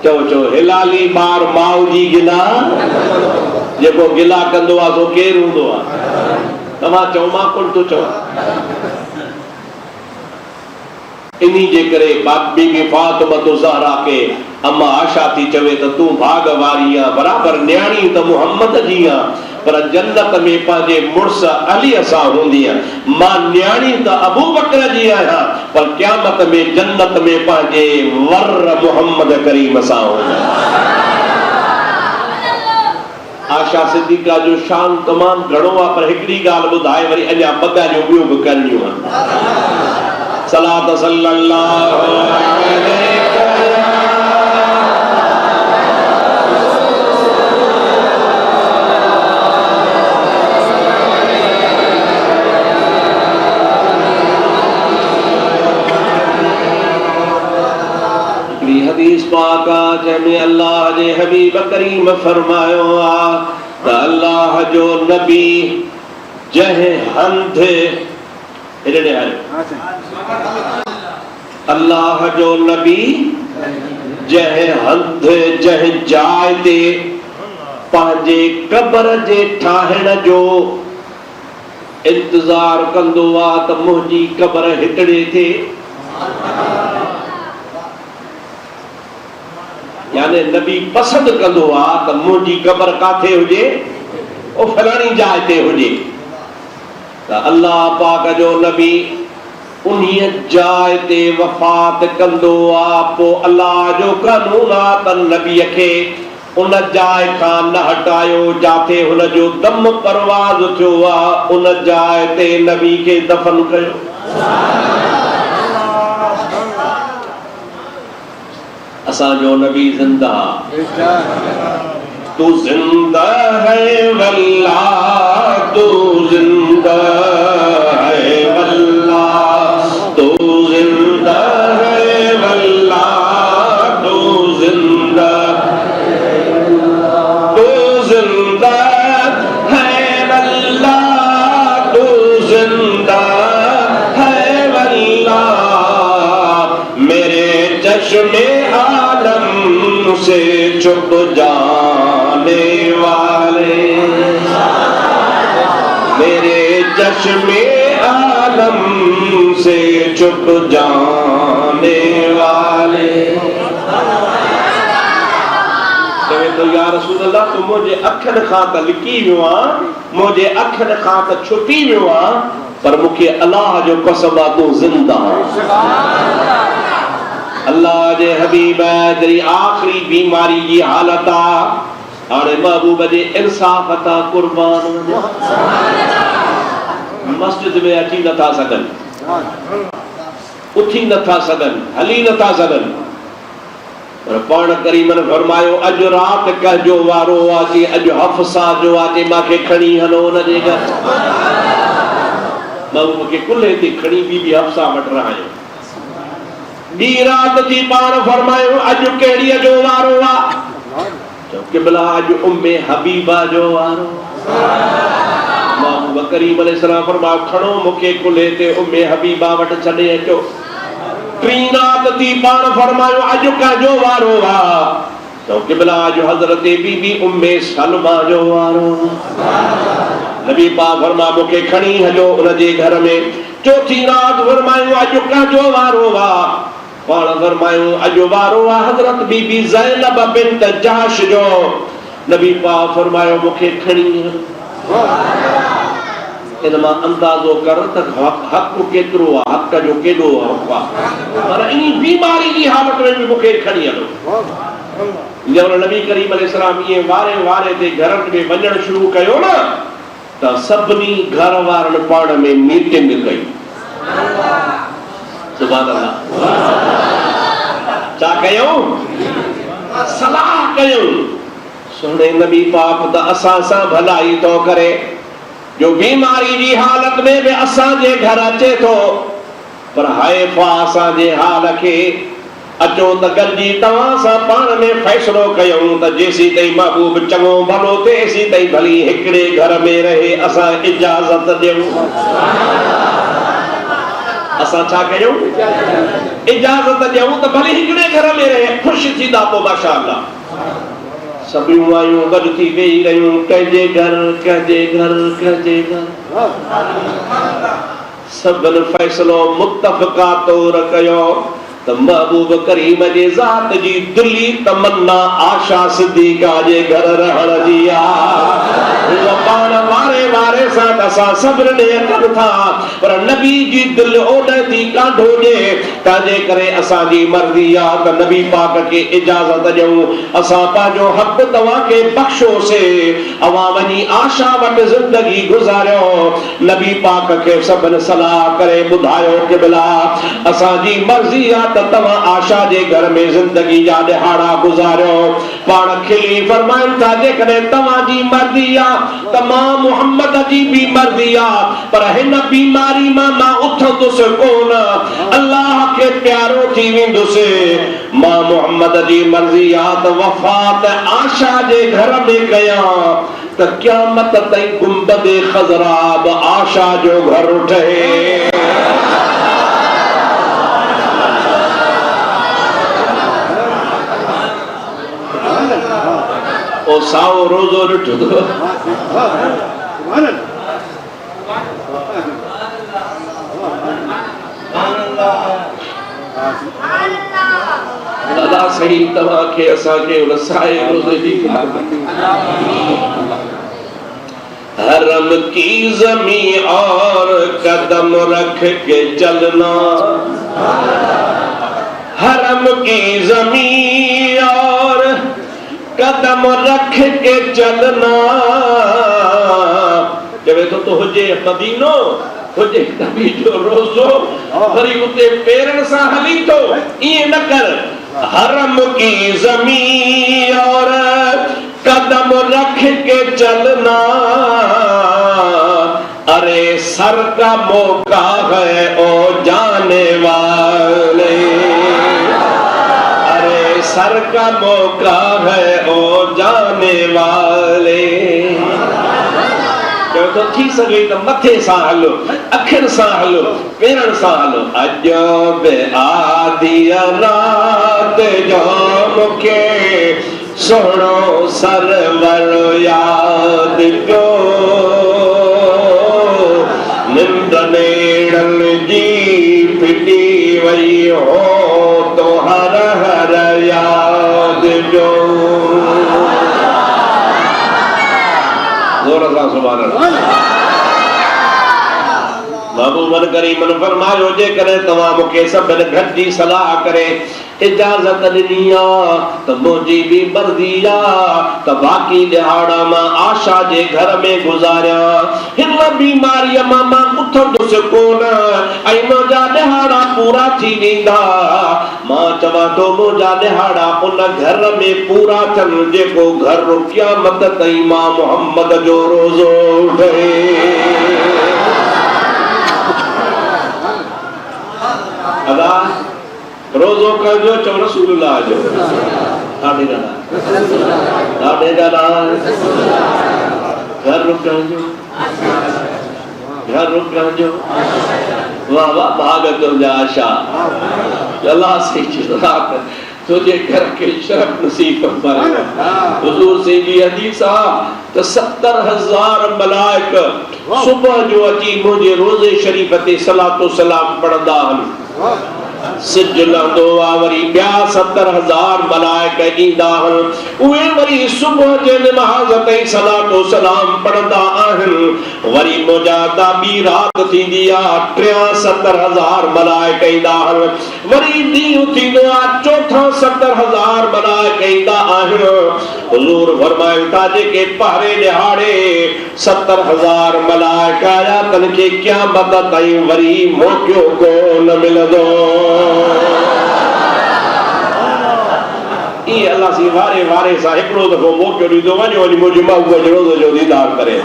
चो चो हिलाली ॿार माउ जी गिला जेको गिला कंदो आहे सो केरु हूंदो आहे। तव्हां चओ मां कुल थो चवां। इन्ही जे करे बीबी फातिमा ज़हरा के अम्मा आशा थी चवे त तूं भाग वारी आहे बराबर न्याणी त मुहम्मद जी आहे पर जन्नत में पंहिंजे मुड़स अलीअ सां हूंदी आहे। मां न्याणी त अबू बकर जी आहियां पर क़यामत में जन्नत में पंहिंजे वर मुहम्मद करीम सां हूंदी। आशा सिद्दीक़ा जो शान तमाम घणो आहे पर हिकिड़ी ॻाल्हि ॿुधाए वरी अञा ॿ ॻाल्हियूं ॿियूं बि करणियूं आहिनि। सलात सल्लल्लाहु अलैहि हदीस पाक जंहिंमें अल्लाह जे हबीब करीम फरमायो आहे त अल्लाह जो नबी जंहिं हंध अल्लाह जो नबी जंहिं हंध जंहिं जाइ ते पंहिंजे कब्र जे ठाहिण जो इंतज़ार कंदो आहे त मुंहिंजी कब्र हिकिड़े थिए। यानी नबी पसंद कंदो आहे त मुंहिंजी कब्र काथे हुजे ओ फलाणी जाइ ते हुजे। त अल्लाह पाक जो नबी उन्हीं जाए ते वफ़ात कंदो आ, पो अल्लाह जो कानून आ त नबी खे उन जाए खां न हटायो जाते हुन जो दम परवाज़ थियो आ, उन जाए ते नबी खे दफन कयो। असांजो नबी जिंदा, तू जिंदा है वल्लाह, तू जिंदा है वल्लाह, तू जिंदा है वल्लाह, तू जिंदा, तू जिंदा है वल्लाह, तू जिंदा है वल्लाह। मेरे चश्मे आलम से छुप जाने वाले, मेरे चश्मे आलम से छुप जाने वाले। तो या रसूल अल्लाह, तू मुझे अखन खां त लिकी वियो आ, मुझे अखन खां त छुपी वियो आ, पर मुखे अल्लाह जो कसम आ तू जिंदा। अल्लाह जे हबीब तेरी आखिरी बीमारी की हालत आ, हाणे महबूब जे इंसाफ था कुर्बान वञे। मस्जिद में अची नथा सघन, उथी नथा सघन, हली नथा सघन, पर पाण करीम ने फरमायो अॼु रात कहजो वारो आ कि अॼु हफ्सा जो आ जे मांखे खणी हलो उन जे घर। महबूब खे कुल्हे ते खणी बीबी हफ्सा वटि रहायो। ॿी रात थी पाण फरमायो अॼु कहिड़ीअ जो वारो आ, चओ क़िबला अॼु उम्मे हबीबा जो वारो। महबूब करीम अलैहिस्सलाम फरमायो खणो मूंखे कुल्हे ते उम्मे हबीबा वटि छॾे अचो। टी रात थी पाण फरमायो अॼु कंहिंजो वारो आ, चओ क़िबला अॼु हज़रत बीबी उम्मे सलमा जो वारो। नबी पाक फरमायो मूंखे खणी हलो उन जे घर में। चौथी रात फरमायो अॼु कंहिंजो वारो आ, पाण फरमायो अॼु वारो आ हज़रत बीबी ज़ैनब बिन्त जहश जो। नबी पाक फरमायो मूंखे खणी हलो। इन मां अंदाज़ो कर त हक़ केतिरो आहे, हक़ जो केॾो हक़ आहे। पर इन बीमारी जी हालत में भी मूंखे खणी हलो। जब नबी करीम अलैहिस्सलाम ये वारे वारे ते घरनि में वञणु शुरू कयो न, त सभिनी घर वारनि पाण में मीटिंग कई। सुभान अल्लाह। छा कयूं? सलाह कयूं। सुने नबी पाक त असां सां भलाई तो करे, जो बीमारी जी हालत में भी असांजे घर अचे थो, पर हाय फा असांजे हाल खे अचो त गॾिजी तव्हां सां पाण में फ़ैसिलो कयूं त जेसीं ताईं महबूब चङो भलो थिए एसीं ताईं भली हिकिड़े घर में रहे असां इजाज़त ॾियूं। असां छा कयूं? इजाज़त ॾियूं त भली हिकिड़े घर में रहे, ख़ुशि थींदा पोइ माशाअल्लाह। सभियूं आयूं गॾु थी वेही रहियूं, कंहिंजे घर कंहिंजे घर कंहिंजे घर, सभिनि फ़ैसिलो मुतफ़िक़ा तौर कयो त महबूब करीम जे ज़ात जी दिली तमन्ना आशा सिद्दीक़ा जे घर रहण जी आहे। पाण वारे वारे सां असां सब्र ॾे कनि था, पर नबी जी दिलि ओॾे थी कांढो ॾे, तंहिंजे करे असांजी मर्ज़ी आहे त नबी पाक खे इजाज़त ॾियूं, असां पंहिंजो हक़ तव्हांखे बख़्शोसीं, अवां वञी आशा वटि ज़िंदगी गुज़ारियो। नबी पाक खे सभिनि सलाह करे ॿुधायो क़िबला असांजी मर्ज़ी आहे त तव्हां आशा जे घर में ज़िंदगी जा ॾिहाड़ा गुज़ारियो। पाण खिली फरमाइनि था जेकॾहिं तव्हांजी मर्ज़ी आहे त मां मुहम्मद जी बि मर्ज़ी आहे, पर हिन बीमारी मां मां उथंदुसि कोन, अल्लाह खे प्यारो थी वेंदुसि। मां मुहम्मद जी मर्ज़ी आहे त वफ़ात आशा जे घर में कयां त क़यामत ताईं गुंबदे ख़ज़राब आशा जो घर ठहे। ओ साओ रोज़ो ॾिठो दादा सही तव्हांखे असांखे उन साए रोज़े जी हरम की जमीन और कदम रख के चलना, हरम की जमीन और कदम रख के चलना। जब तो हुजे मदीनो हुजे नबी जो रोज़ो वरी उते पेरन सां हली तो ये न कर। हरम की जमीन और कदम रख के चलना, अरे सर का मौका है ओ जाने वाले, अरे सर का मौका है ओ जाने वाले। तो थी सके तो मथे सां हलो, अखिन सां हलो, पेरन सां हलो। अजो बे आधी रात जो मुखे सोहणो सरवर याद पियो, निंद नेड़न जी फिटी वई हो तो हर हर याद जो। सुभान अल्लाह। महबूबन करीमन फरमायो जे करे तव्हां मूंखे सभिनि घट जी सलाह करे इजाज़त ॾिनी आहे त मुंहिंजी बि मर्ज़ी आहे त बाक़ी ॾिहाड़ा मां आशा जे घर में गुज़ारिया। हिन बीमारीअ मां उथंदुसि कोन ऐं मुंहिंजा ॾिहाड़ा पूरा थी वेंदा। मां चवां थो मुंहिंजा ॾिहाड़ा उन घर में पूरा थियनि जेको घर क़यामत ताईं मां मोहम्मद जो रोज़ो ठहे। अदा रोज़ो कजो चो रसूलुल्लाह जो ॾाढे ॾाढा घर रुकजो, घर रुकजो। वाह वाह भाग तुंहिंजा आशा अल्लाह से रात तुझे घर के शरफ नसीब फरमाए। हुजूर से जी हदीस आ त 70,000 मलाइक सुबह जो अची मुझे रोज़े शरीफ ते सलातो सलाम पढ़ंदा हन। सिज लहंदो आ वरी ॿिया 70,000 मलाइक ईंदा आहिनि, उहे वरी सुबुह जे नमाज़ ते सलातो सलाम पढ़ंदा आहिनि। वरी मुजादा ॿी रात थींदी आहे 73,000 मलाइक ईंदा आहिनि। वरी ॾींहुं थींदो आहे चोथा 70,000 मलाइक ईंदा आहिनि। हुज़ूर फरमाइनि था जेके पहरे ॾिहाड़े 70,000 मलाइक आया तन खे क़यामत ताईं वरी मौक़ो कोन मिलंदो। ई अल्लाह सी वारे वारे सा हिकड़ो दफ़ो मौक़ो ॾींदो वञो वञी मुंहिंजी महबूब जो रोज़ जो दीदार करे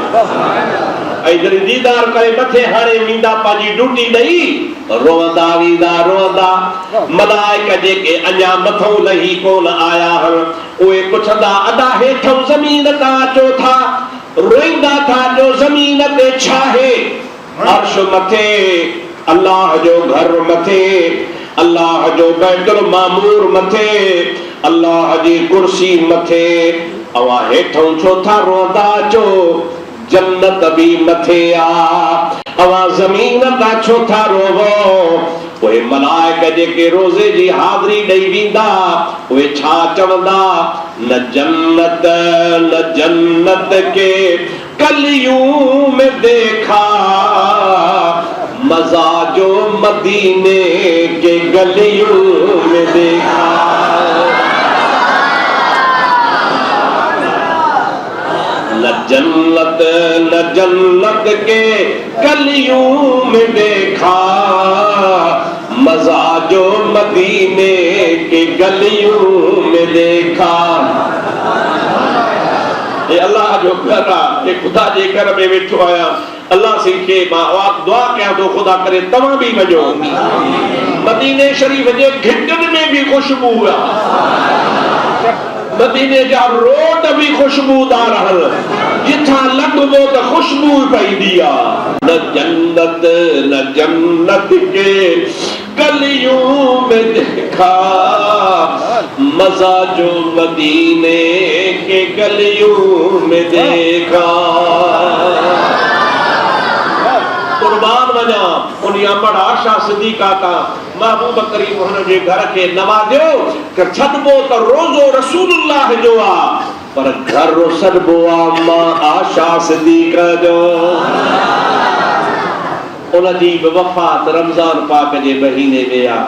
ऐं जॾहिं दीदार करे मथे हाणे वेंदा पंहिंजी ड्यूटी ॾेई रोअंदा वेंदा रोअंदा। मलाइक जेके अञा मथों लही कोन आया आहिनि उहे पुछंदा अदा हेठों ज़मीन तां अचो था, रोईंदा था जो ज़मीन ते छा आहे? अर्श मथे, अल्लाह जो घर मथे, अल्लाह जो बैतुल मामूर मथे, अल्लाह जी कुर्सी मथे। अवा हेठों छो था रोंदा अचो, जन्नत भी मथे आ। अवा ज़मीन ता छो था रोवो? उहे मलाइक जेके रोज़े जी हाज़री ॾेई वेंदा उहे छा चवंदा? न जन्नत के कलियूं में देखा, मज़ा जो मदीने के गलियों में देखा। न जन्नत के गलियों में देखा, मज़ा जो मदीने के गलियों में देखा। ये अल्लाह जो घर आहे, ये खुदा जे घर में वेठो आहियां। अल्लाह से के मां दुआ कयां तो खुदा करे तव्हां भी वञो। मदीने शरीफ जे घिटनि में भी खुशबू आहे, मदीने जा रोड भी खुशबूदार हल, जिथा लॻबो त खुशबू पईंदी आहे। न जन्नत के गलियों में देखा, मज़ा जो मदीने के गलियों में देखा। कुर्बान वञा उन अमड़ आशा सिद्दीक़ा का महबूब करीम हुन जे घर के नवाज़ियो कि छॾिबो त रोज़ो रसूलुल्लाह जो आहे। पर घर रो सॾबो आहे मां आशा सिद्दीक़ जो। उनजी बि वफ़ात रमज़ान पाक जे महीने में आहे।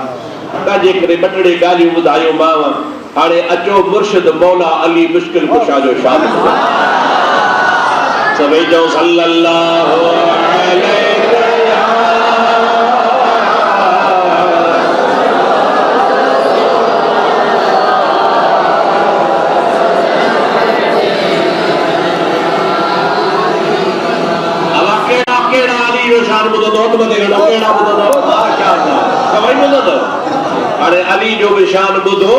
तंहिंजे करे ॿ टे ॻाल्हियूं ॿुधायूंमांव। हाणे अचो मुर्शिद मौला अली मुश्किल कुशा जो शादी सभई चओ सल्लल्लाहु अलैहि अली जो भी शान बुधो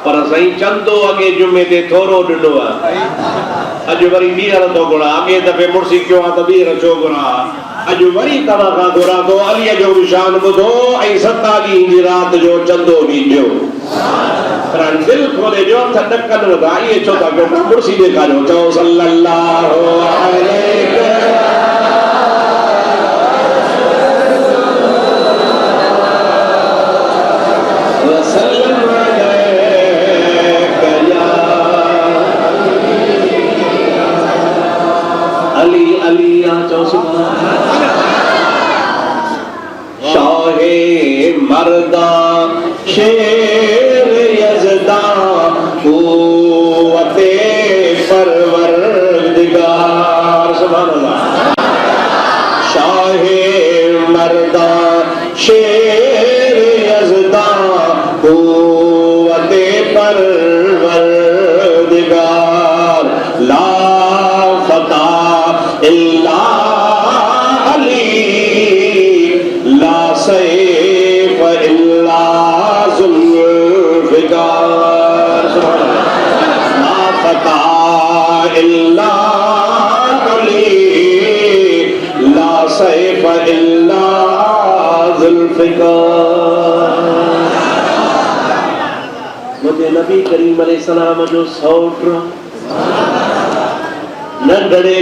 पर सही चंदो अगे जुमे ते थोरो ॾिनो आहे। अॼु वरी ॿीहर थो घुरा, अॻे दफ़े मुर्सी कयो आहे त ॿीहर छो घुरा। अॼु वरी तव्हां खां घुरा थो अलीअ जो भी शान बुधो ऐं 27 जी रात जो चंदो भी ॾियो। पर दिल खोले जो हथ ॾकनि वधा इहे छो था कयो। मुर्सी ॾेखारियो चओ सल्लल्लाहु अलैहि शाहे मर्दा शेर यज़दा क़ुव्वते परवरदिगार सुभान अल्लाह। शाहे मर्दा शेर यज़दा क़ुव्वते परवरदिगार ला फता इल्ला सैफ इल्ला ज़ुल्फ़िकार ला फता इल्ला अली ला सैफ इल्ला ज़ुल्फ़िकार। मुझे नबी करीम अलैहिस्सलाम जो सौट नंढड़े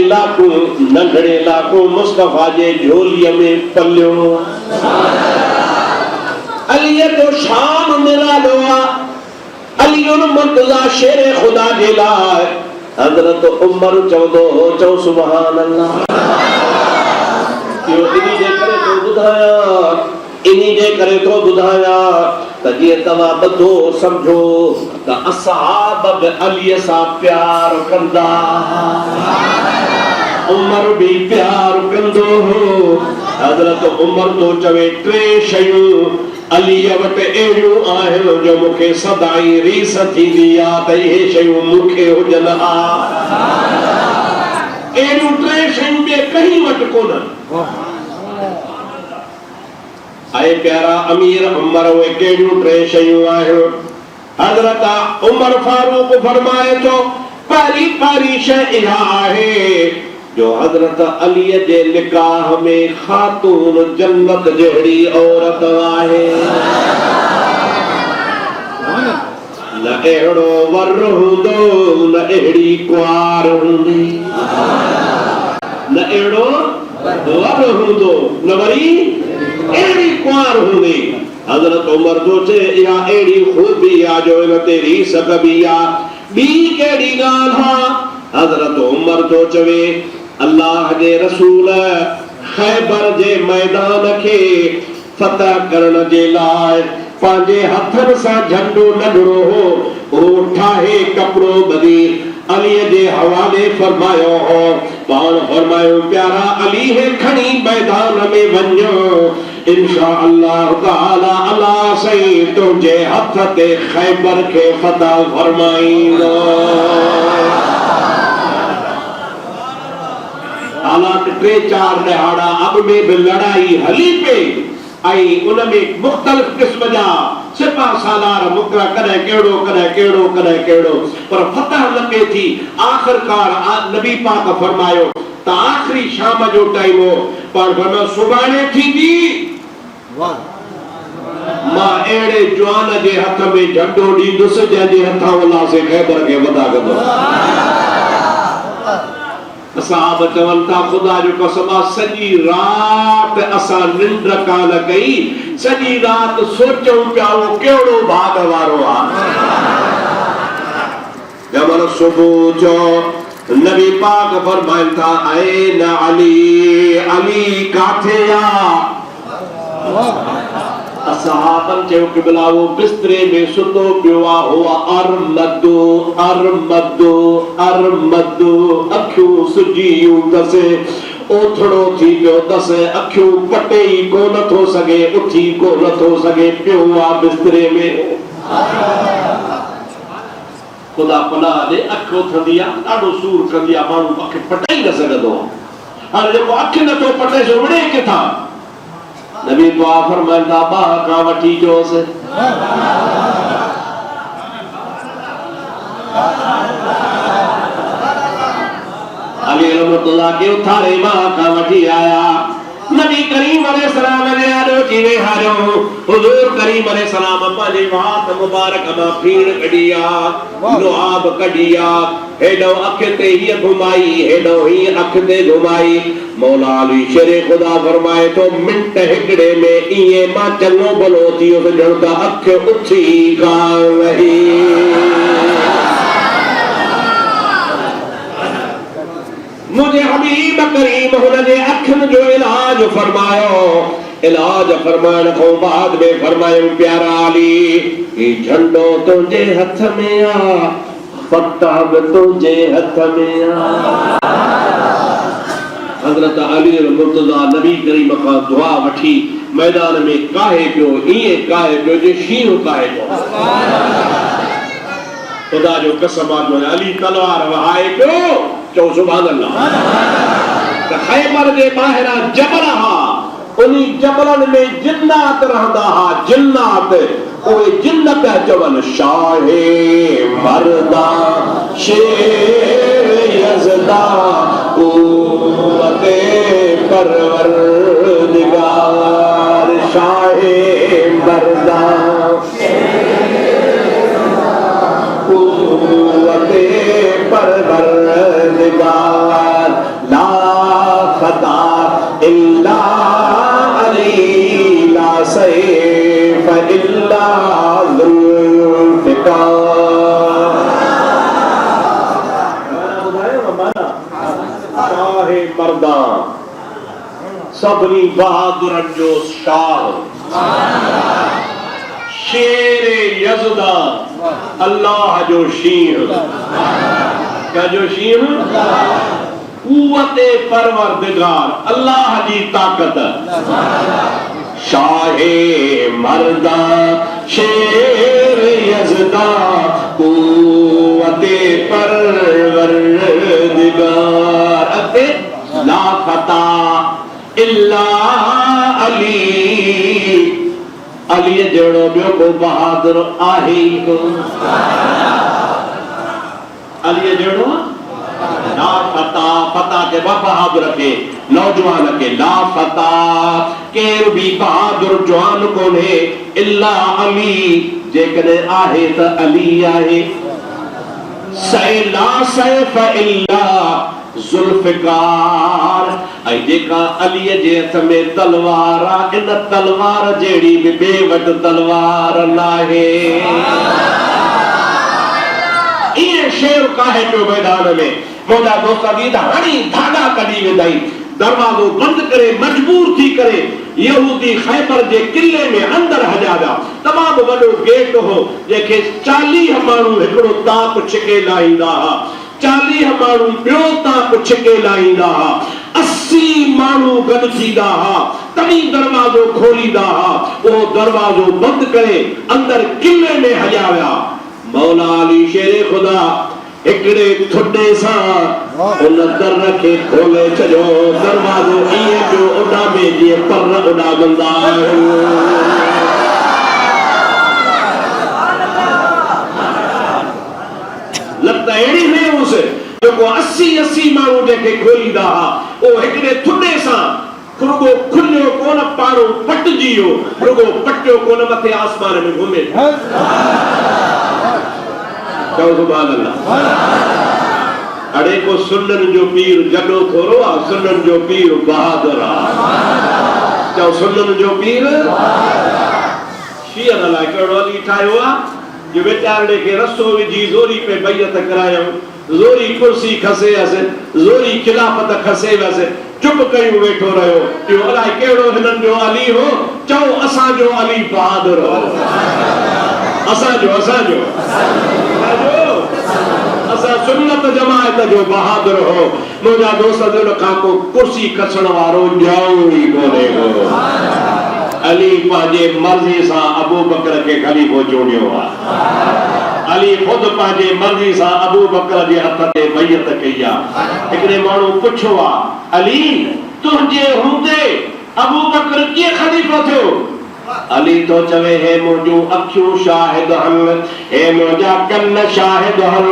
लाकू मुस्तफा जे झोलीअ में पलियो। अलीअ जो शान निरालो आहे। अली उन मुर्तज़ा शेर खुदा जे लाइ हज़रत उमर चवंदो हो चओ सुभान अल्लाह। इहो इन्ही जे करे तो ॿुधायां त जीअं तव्हां ॿधो सम्झो त असहाब बि अलीअ सां प्यार कंदा। उमर भी प्यार कंदो हो। हज़रत उमर तो चवे 3 शयूं अलीअ वटि अहिड़ियूं आहिनि जो मूंखे सदाई रीस थींदी आहे त इहे शयूं मूंखे हुजनि हा। अहिड़ियूं 3 शयूं ॿिए कंहिं वटि कोन्हनि। आए प्यारा अमीर उमर उहे कहिड़ियूं 3 शयूं आहिनि। हज़रत उमर फारूक फरमाए थो पहिरीं शइ इहा आहे जो हज़रत अलीअ जे निकाह में ख़ातून जन्नत जहिड़ी औरत आहे। न अहिड़ो वर हूंदो न अहिड़ी कुंवार हूंदी। न अहिड़ो वर हूंदो न वरी अहिड़ी कुंवार हूंदी। हज़रत उमर जो चए इहा अहिड़ी खूबी आहे जो इन ते रीस कबी आहे। ॿी कहिड़ी ॻाल्हि आहे। हज़रत उमर जो चवे अल्लाह जे रसूल खैबर जे मैदान खे फतह करण जे लाइ पंहिंजे हथनि सां झंडो नंढड़ो हो उहो ठाहे कपिड़ो ॿधी अलीअ जे हवाले फरमायो हो। पाण फरमायो प्यारा अली हे खणी मैदान में वञो इंशा अल्लाह ताला अल्लाह सही तुंहिंजे हथ ते खैबर खे फतह फरमाईंदो। हालांकि 3-4 दहाड़ा अब में भी लड़ाई हली पे आई। उनमें मुख्तलिफ किस्म जा सिपा सालार मुकरा कदे केड़ो पर फतह न पे थी। आखिरकार नबी पाक फरमायो त आखिरी शाम जो टाइम हो पर फरमायो सुभाणे थींदी मां अहिड़े जवान जे हथ में झंडो ॾींदुसि जंहिंजे हथां वला से खैबर खे वधा कंदो। साहब चवनि था खुदा जो कसम सॼी रात असां निंड कान कई। सॼी रात सोचूं पिया कहिड़ो भाग वारो आहे। जब अमर सुबह जो नबी पाक फरमाइन था ऐ न अली अली काथे या असहाबन के किबला वो बिस्तरे में सुतो पियो हुआ अरमदो अरमदो अरमदो अखियूं सुजियूं दसे ओथड़ो थी पियो दसे अखियूं पटे ही को न थो सके उठी को न थो सके पियो बिस्तरे में खुदा पनाह दे अख उथंदी आहे ॾाढो सूर कंदी आहे माण्हू अख पटाई न सघंदो आहे हाणे जेको अख नथो पटे सो विड़े किथां नबी दुआ फरमाईंदा बाह खां वठी जोसि अली रहमतुल्लाह के उथारे बाह खां वठी आया नबी करीम अलैहिस्सलाम ने आरो जीवे हारो हुजूर करीम अलैहिस्सलाम पाजे हाथ मुबारक मां फीण कढिया लुआब कढिया हेडो अख ते ही घुमाई हेडो ही अख ते घुमाई मौला अली शेरे खुदा फरमाए तो मिंट हिकड़े में इए मां चंगो भलो थियो ॼण त अख उथी कान रही मुझे हबीब करीम हुनजे अखन जो इलाज फरमायो इलाज फरमाइण को बाद में फरमायो प्यारा अली ये झंडो तुझे हथ में आ पत्ता भी तुझे हथ में आ हजरत अली मुर्तजा नबी करीम का दुआ वठी मैदान में काहे पियो इए काहे पियो जे शींह काहे पियो खुदा जो कसम आहे अली तलवार वहाए पियो चो सुभान अल्लाह त खैबर जे ॿाहिरां जबल हा उन्ही जबलन में जिन्नात रहंदा हा जिन्नात उहे जिन्न पिया चवनि शाहे मर्दा शेर यज़दा क़ुव्वते परवरदिगार शाहे मर्दा क़ुव्वते परवरदिगार ला फता इल्ला अली ला सैफ इल्ला ज़ुल्फ़िकार शाहे मर्दा सभनी बहादुरन जो शाह शेरे यज़दा अल्लाह जो शींह क्या जो शींह क़ुव्वते परवरदिगार अल्लाह जी ताकत शाहे मर्दा शेर यज़दा क़ुव्वते परवरदिगार अते ला फता इल्ला अली अली जड़ो बियो को बहादुर आहे ही को अली जड़ो ला फता फता के बहादुर के नौजवान के ला फता केर भी बहादुर जवान कोने इल्ला अली जेकने आहे त अली आहे सैला सैफ इल्ला ज़ुल्फ़िकार ऐं जेका अलीअ जे हथ में तलवार आहे इन तलवार जहिड़ी बि ॿिए वटि तलवार नाहे इहे शेर काहे पियो मैदान में मुंहिंजा दोस्त बि हाणी धागा कढी वेंदाई दरवाज़ो बंदि करे मजबूर थी करे यहूदी खैबर जे किले में अंदर हलिया विया तमामु वॾो गेट हो जंहिंखे 40 माण्हू हिकिड़ो ताप छिके लाहींदा हुआ 40 माण्हू ॿियो ताप छिके लाहींदा हुआ 80 माण्हू गॾु थींदा हुआ तॾहिं दरवाज़ो खोलींदा हुआ उहो दरवाज़ो बंदि करे अंदर किले में हलिया विया मौला अली शेरे खुदा एकड़े थुडे सा उन दर के खोले छो दरवाजो इए जो उडा में जे पर उडा बंदा लगता एड़ी है उसे जो 80 माण्हू जेके खोलींदा ओ एकड़े थुडे सा रुगो खुलियो कोन पारो पटजियो रुगो पटियो कोन मथे आसमान में घूमे सुभान अल्लाह अड़े को सुनन जो पीर जडो थोरो आ सुनन जो पीर बहादुर आ सुनन जो पीर शियर अलाए कहिड़ो अली ठाहियो आ जो बेचारे के रसो विझी ज़ोरी पे बैयत करायो, ज़ोरी कुर्सी खसे असे, ज़ोरी खिलाफत खसे वसे, चुप कयूं वेठो रहो कि अलाए केड़ो हिनन जो अली हो, चओ असां जो अली बहादुर हो, असां जो असां सुन्नत जमात जो बहादुर हो। मुझा दोस्त जो खाको कुर्सी कसण वारो ॼाऊ ही कोने को। अली पांजे मर्जी सा अबू बकर के खलीफो चूंडियो आ। अली खुद पांजे मर्जी सा अबू बकर जे हथ ते बैयत कई आ। हिकड़े माण्हू पुछो आ, अली तुंहिंजे हूंदे अबू बकर कीअं खलीफो थियो? अली तो चवे है मुझू अखियूं शाहिद हन, हे मुझा कन्न शाहिद हन।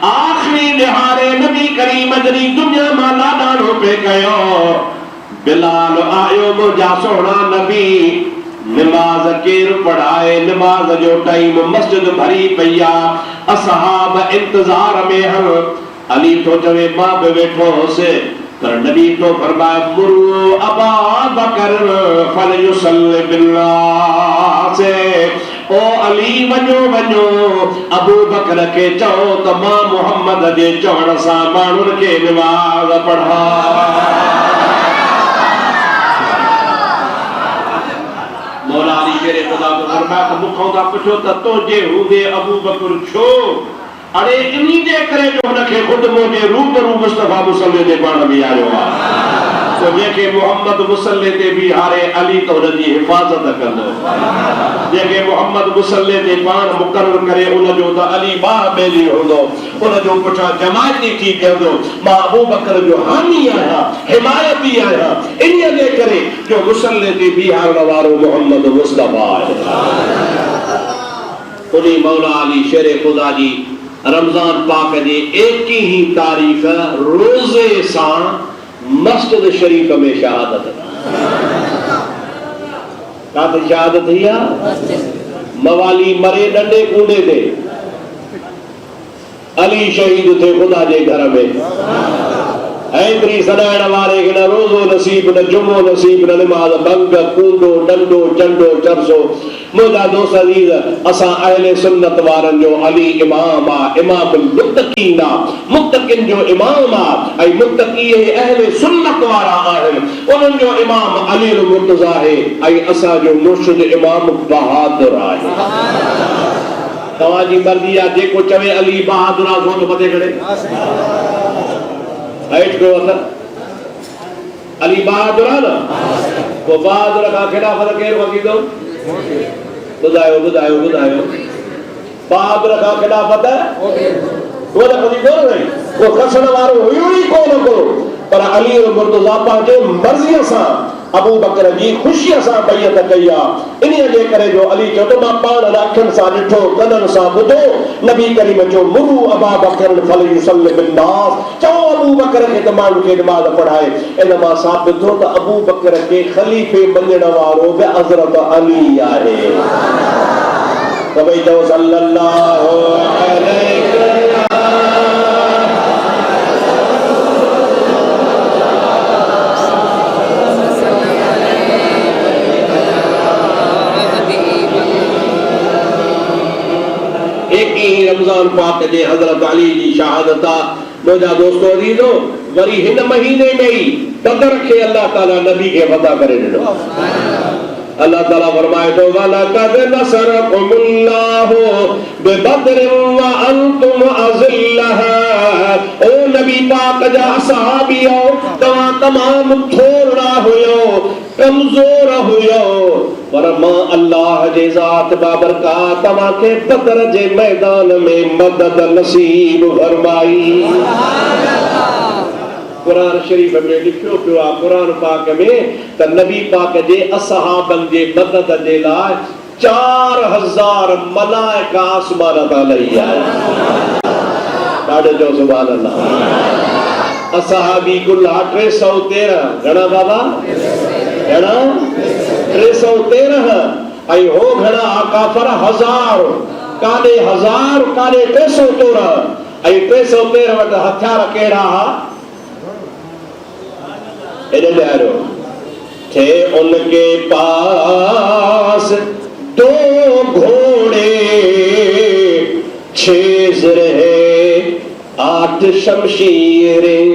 आखिरी निहारे नबी करीम जरी दुनिया मां लाडानो पे कयो, बिलाल आयो मुझा सोना नबी, नमाज केर पढ़ाए, नमाज जो टाइम मस्जिद भरी पया, असहाब इंतजार में हन। अली तो चवे मां बि वेठो होसे, पर नबी तो फरमाया मुरु अबा बकर फलयुसल्लि बिन्नास, ओ अली वञो वञो अबू बकर के चओ त मां मोहम्मद जे चवण सां माण्हुनि खे नमाज़ पढ़ा। मौला अली शेरे खुदा को फरमाया त मूंखां था पुछो त तुंहिंजे हूंदे अबू बकर छो? अरे इन्हीं जे करे जो उनके खुद मुझे रूबरू मुस्तफा मुसल्ले ते पाण भी आयो आ। तो जेके मोहम्मद मुसल्ले ते भी हारे अली तो उनजी हिफाजत कंदो, जेके मोहम्मद मुसल्ले ते पाण मुकर्रर करे उन जो त अली बा मेली होंदो, उन जो पुठा जमायती थी कंदो। मां अबू बकर जो हामी आया, हिमायती आया, इन्हीं जे करे जो मुसल्ले ते भी हारण वारो मोहम्मद मुस्तफा है। उन्हीं मौला अली शेरे खुदा जी रमजान पाक जे 21 तारीख रोजे सा मस्जिद शरीफ में शहादत काथे शहादत थी आ? मवाली मरे नंढे कूड़े दे, अली शहीद थे खुदा जे घर में। ऐतरी सदाइण वारे के न रोज़ो नसीब, न जुमो नसीब, न नमाज भंग, कूंडो डंडो चंडो चरसो। मुझा दोस्त अजीज, असां अहले सुन्नत वारन जो अली इमाम आ, इमामुल मुत्तकीन आ, मुत्तकिन जो इमाम आ। ऐं मुत्तकी अहले सुन्नत वारा आहिनि, उन्हनि जो इमाम अली मुर्तज़ा है। ऐं असां जो मुर्शिद इमाम बहादुर आहे। तव्हांजी मर्ज़ी आहे, जेको चवे अली बहादुर आहे सो मथे खड़े हेठ को अली बहादुर आहे न, वो बहादुर खां खिलाफत केरु वकीदो? बुधायो बुधायो बुधायो बहादुर खां खिलाफत वो न वकीदो नहीं, वो कसण वारो हुयो ही कोन को। पर अली मुर्तज़ा पंहिंजे मर्ज़ीअ सां अबू बकर जी खुशीअ सां बैयत कई आहे। इन्हीअ जे करे जो अली चयो त मां पाण अखियुनि सां ॾिठो, कननि सां ॿुधो, नबी करीम चयो मुरु अबा बकर फलयुसल्लि बिन्नास, चओ अबू बकर खे त माण्हुनि खे नमाज़ पढ़ाए। इन मां साबित थियो त अबू बकर खे ख़लीफ़े मञण वारो बि हज़रत अली आहे। त भई चओ सल्लल्लाहु अलैहि रमजान पाक जे हजरत अली जी शहादत आ। मुझा दोस्तों अजीजो, वरी हिन महीने में ही बदर के अल्लाह ताला नबी के फतह करे ॾिनो। अल्लाह ताला फरमाए तो वलक़द नसरकुमुल्लाहु बिबदरिन व अंतुम अज़िल्लह, ओ नबी पाक जा सहाबियो तव्हां तमाम थोड़ा हुयो, कमजोर हुयो, पर मां अल्लाह जे ज़ात बाबरकात तव्हां के बदर जे मैदान में मदद नसीब फरमाई। कुरान शरीफ में लिखियो पियो आहे, कुरान पाक में त नबी पाक जे असहाबन जे मदद जे लाइ 4000 मलाइका आसमान तां लही आया। ॾाढो जो सुभान अल्लाह। असहाबी कुल 313 घणा बाबा? घणा? 313। ऐं हो घणा काफ़र 1000, काॾे 1000 काॾे 313। ऐं 313 वटि हथियार कहिड़ा हा? एॾे ॾियारो थे उनके पास 2 घोड़े 6 रहे 8 शमशीरें,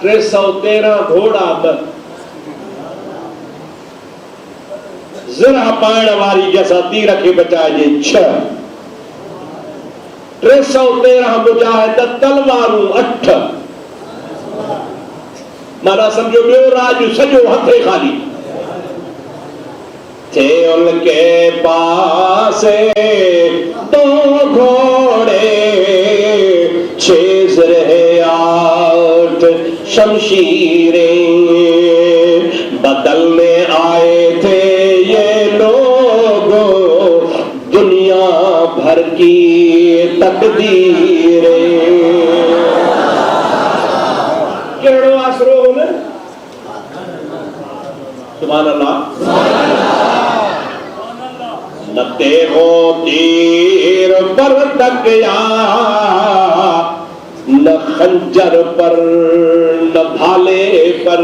313 घोड़ा जरा पाण वारी जैसा तीर के बचाए जे 6, 313 मुजाहिद तलवारूं 8, माना समझो ॿियो राज सॼो हथे खाली थे उनके पास 2 घोड़े 6 रहे 8 शमशीरें, बदल में आए थे ये लोग दुनिया भर की तकदीरें। केड़ो आसरो होने सुभान अल्लाह। न तेरो तीर पर तकिया, न खंजर पर न भाले पर।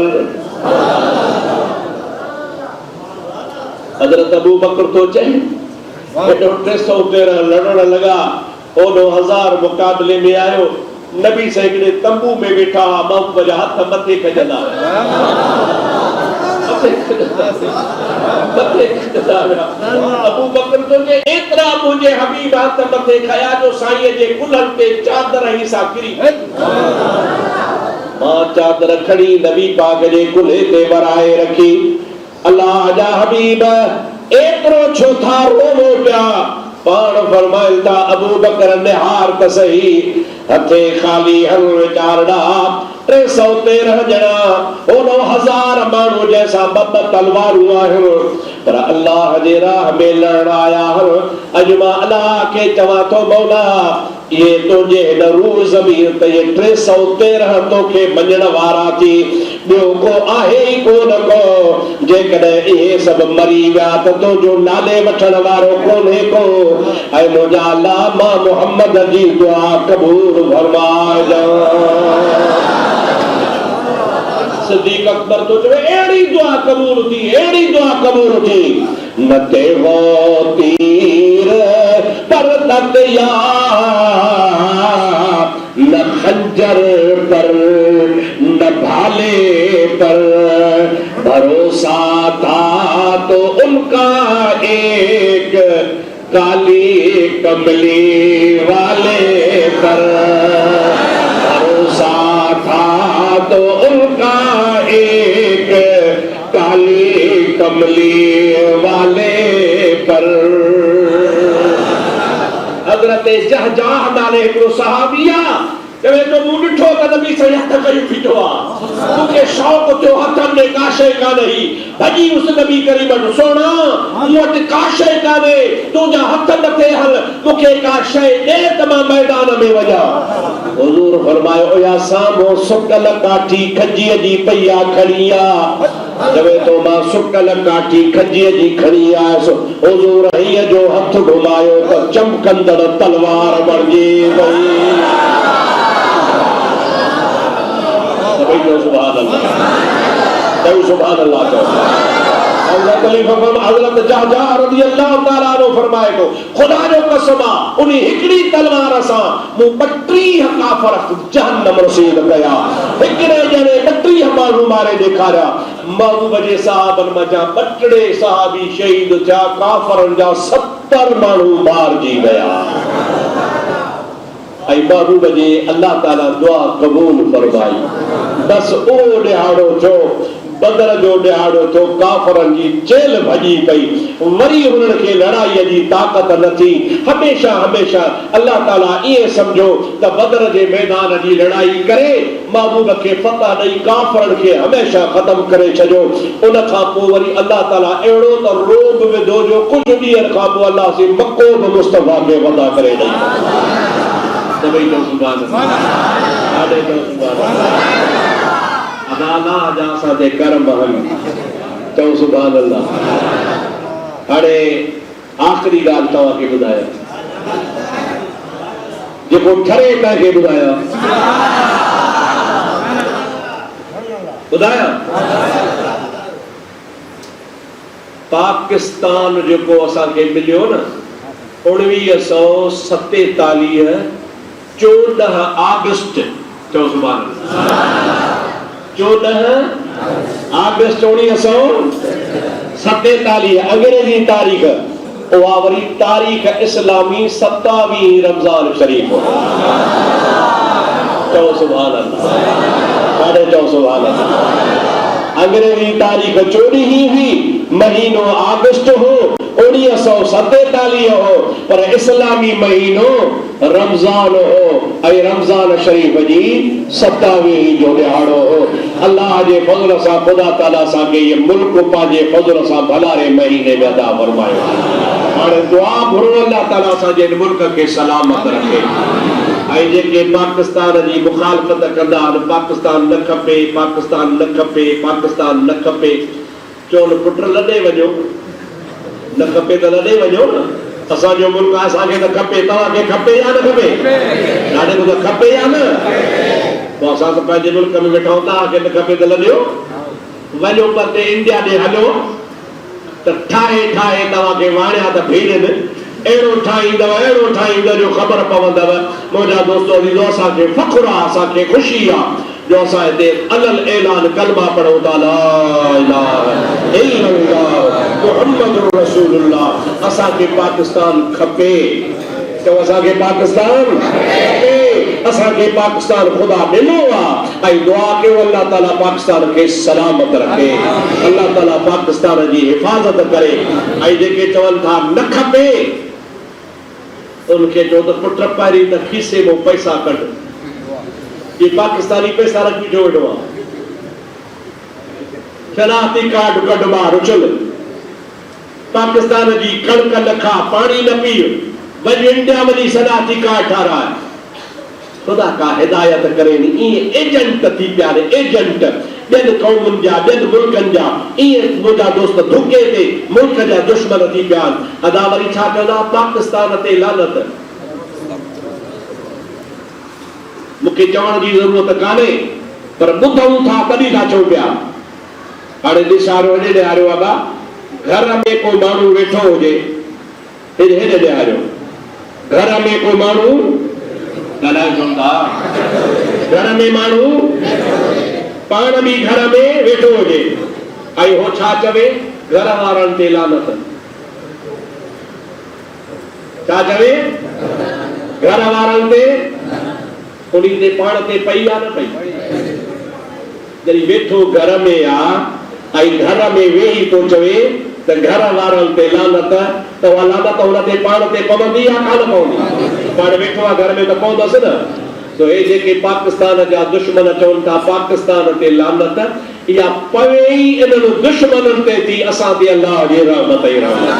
हजरत अबू बकर तो चाहे 313 लड़न लगा, ओनो 1000 मुकाबले में आयो, नबी से हिकिड़े तंबू में वेठा, मोहम्मद जा हथ मथे खजंदा अबू बकर तो जे एतरा मुझे हबीब हथ मथे खया जो साईं जे कुल्हन ते चादर ही सा किरी। मां चादर खड़ी नबी पाक जे कुल्हे ते वराए रखी। अल्लाह जा हबीब एतरो छो था रोवो पिया? पाण फरमाइल था अबू बकर निहार त सही, हथे खाली हल विचारड़ा 313 ॼणा, ओनो 1000 माण्हू जैसा 2 तलवारूं आहिनि, पर अल्लाह जे राह में लड़ण आया आहिनि। अॼु मां अल्लाह खे चवां थो मौला ये तुझे हिन रूह ज़मीन ते 313 तोखे मञण वारा थी, ॿियो को आहे ई कोन को। जेकॾहिं इहे सभु मरी विया त तुंहिंजो नाले वठण वारो कोन्हे को। ऐं मुंहिंजा अल्लाह मां मोहम्मद जी दुआ क़बूल फरमाइजां। सिद्दीक़ अकबर तो चवे एड़ी दुआ कबूल थी, एड़ी दुआ कबूल थी। न ते वो तीर पर तकिया, न खंजर पर न भाले पर, भरोसा था तो उनका एक काली कमली वाले पर, भरोसा था तो उनका एक काली कमली वाले पर। हजरत जहजाह नाले हिकिड़ो सहाबिया चवे तो मूं ॾिठो त नबी साईं हथ कयूं बीठो आहे, मूंखे शौक़ थियो हथनि में का शइ कान्हे, भॼी उस नबी करीम वटि, सोना मूं वटि का शइ कान्हे, तुंहिंजा हथ मथे हल, मूंखे का शइ ॾे त मां मैदान में वञा। हुज़ूर फरमायो या साम्हूं सुकल काठी खजीअ जी पई आहे खणी आ। चवे तो मां सुकल काठी खजीअ जी खणी आयसि। हुज़ूर हीअ जो हथ घुमायो त चमकंदड़ तलवार बणिजी वई। सुभान अल्लाह, सुभान अल्लाह। हज़रत खलीफा हज़रत जहजाह रज़ियल्लाहु ताला अन्हु फरमाए को खुदा जो कसम आ, उन हिकड़ी तलवार सां मूं 32 काफ़र जहन्नम रसीद कया। हिकड़े जणे 32 माण्हू मारे ॾेखारिया। महबूब जे सहाबन में जा 32 सहाबी शहीद थिया, काफ़रन जा 70 माण्हू मारजी विया। ऐं महबूब जे अल्लाह ताला दुआ क़बूल फरमाई। बस ओ ॾिहाड़ो थियो, बदर जो ॾिहाड़ो थियो, काफ़रन जी जेल भॼी पई, वरी हुननि खे लड़ाईअ जी ताक़त न थी। हमेशा हमेशा अल्लाह ताला इहे सम्झो त बदर जे मैदान जी लड़ाई करे महबूब खे फतह ॾेई काफ़रन खे हमेशा ख़त्म करे छॾियो। उन खां पोइ वरी अल्लाह ताला अहिड़ो त रोब विधो जो कुझु ॾींहंनि खां पोइ अल्लाह से मको बि मुस्तफ़ा खे वदा करे ॾेई। सभई तो सुभान अल्लाह, आॾे तो सुभान अल्लाह। अदाला जा असांजे कर्म आहिनि, चओ सुभान अल्लाह। हाणे आख़िरी ॻाल्हि तव्हांखे ॿुधायां, जेको ठरे तव्हांखे ॿुधायां, ॿुधायां पाकिस्तान जेको असांखे मिलियो न, 1947 14 आगस्ट 14 आगस्ट 1947 अंग्रेजी तारीख़ उहा वरी तारीख़ इस्लामी 27 रमज़ान शरीफ़ चओ सुभान अल्लाह साढे चओ सुभान अल्लाह अंग्रेजी तारीख़ 14 हुई महीनो आगस्ट हो 1947 हो पर इस्लामी महीनो रमज़ान हो ऐं रमज़ान शरीफ़ जी 27 जो ॾिहाड़ो हो। अल्लाह जे फज़ल सां ख़ुदा ताला असांखे ये मुल्क पंहिंजे फज़ल सां भलारे महीने में अदा फरमायो। हाणे दुआ घुरो अल्लाह ताला असांजे मुल्क खे सलामत रखे ऐं जेके पाकिस्तान जी मुखालफ़त कंदा आहिनि पाकिस्तान न खपे पाकिस्तान न खपे पाकिस्तान न खपे चवनि पुट लॾे वञो न खपे त लॾे वञो न असांजो मुल्क आहे असांखे त खपे तव्हांखे खपे या न खपे ॾाढे को त खपे या न पोइ असां त पंहिंजे मुल्क में वेठा आहियूं तव्हांखे न खपे त लॾियो वञो परते इंडिया ॾे हलो त ठाहे ठाहे तव्हांखे वाणिया त भेजनि अहिड़ो ठाहींदव जो ख़बर पवंदव मुंहिंजा दोस्तो अज़ीज़ो असांखे फ़ख़्रु आहे असांखे ख़ुशी आहे जो असां हिते अलल ऐलान कलमा पढ़ूं था ला इलाहा इल्लल्लाह मुहम्मदुर रसूलुल्लाह असांखे पाकिस्तान खपे चओ असांखे पाकिस्तान खपे असांखे पाकिस्तान ख़ुदा ॾिनो आहे ऐं दुआ कयो अल्लाह ताला पाकिस्तान खे सलामत रखे अल्लाह ताला पाकिस्तान जी हिफ़ाज़त करे ऐं जेके चवनि था न खपे उनखे चओ त पुट पहिरीं त खीसे मां पैसा कढ ये पाकिस्तानी पैसा रखी जो वेठो आहे शनाख्ती कार्ड कढ ॿार उछल पाकिस्तान जी कणक न खा पाणी न पी वञ इंडिया वञी शनाख्ती कार्ड ठाराए ख़ुदा का हिदायत करे ईअं एजेंट थी पिया एजेंट ॿियनि क़ौमुनि जा ॿियनि मुल्कनि जा ईअं मुंहिंजा दोस्त धुके ते मुल्क जा दुश्मन थी पिया आहिनि अदा वरी छा चवंदा पाकिस्तान ते लानत मूंखे चवण जी ज़रूरत कान्हे पर ॿुधूं था तॾहिं था चऊं पिया हाणे ॾिसारियो हेॾे ॾियारियो बाबा घर में को माण्हू वेठो हुजे हेॾे ॾियारियो घर में को माण्हू ॻाल्हाए चवनि था घर में माण्हू पाण बि घर में वेठो हुजे ऐं हो छा चवे घर वारनि ते लानत छा चवे घर वारनि ते उन ते पाण ते पई आहे न पई जॾहिं वेठो घर में आहे ऐं घर में वेही थो चवे त घर वारनि ते लानत त उहा लानत हुन ते पाण ते पवंदी या कान पवंदी पाण वेठो आहे घर में त पवंदसि न तो हे जेके पाकिस्तान जा दुश्मन चवनि था पाकिस्तान ते लानत इहा पवे ई इन्हनि दुश्मननि ते थी असां ते अल्लाह जी रहमत ई रहमत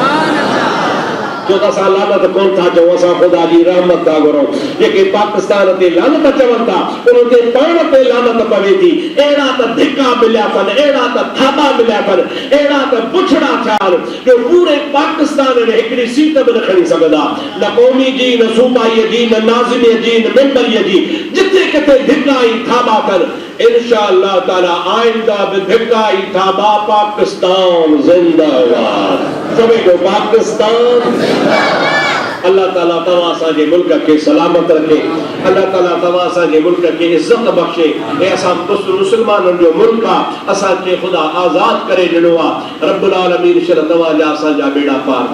जो त असां लानत कोन था चऊं असां ख़ुदा जी रहमत था घुरूं जेके पाकिस्तान ते लानत चवनि था उन ते पाण ते लानत पवे थी अहिड़ा त धिका मिलिया अथनि अहिड़ा त थाॿा मिलिया अथनि अहिड़ा त पुछड़ा थिया आहिनि जो पूरे पाकिस्तान में हिकिड़ी सीट बि न खणी सघंदा न क़ौमी जी न सूबाईअ जी न नाज़िमीअ जी न मेंबरीअ जी जिथे किथे धिका ई थाॿा अथनि इंशाअल्लाह ताला आइंदा बि धिका ई थाॿा पाकिस्तान ज़िंदाबाद सभी को पाकिस्तान अल्लाह ताला तव्हां असांजे मुल्क खे सलामत रखे अल्लाह ताला तव्हां असांजे मुल्क खे इज़त बख़्शे ऐं असां मुस्लमाननि जो मुल्क आहे असांखे ख़ुदा आज़ाद करे ॾिनो आहे रब्बुल आलमीन शर तव्हांजा असांजा बेड़ा पार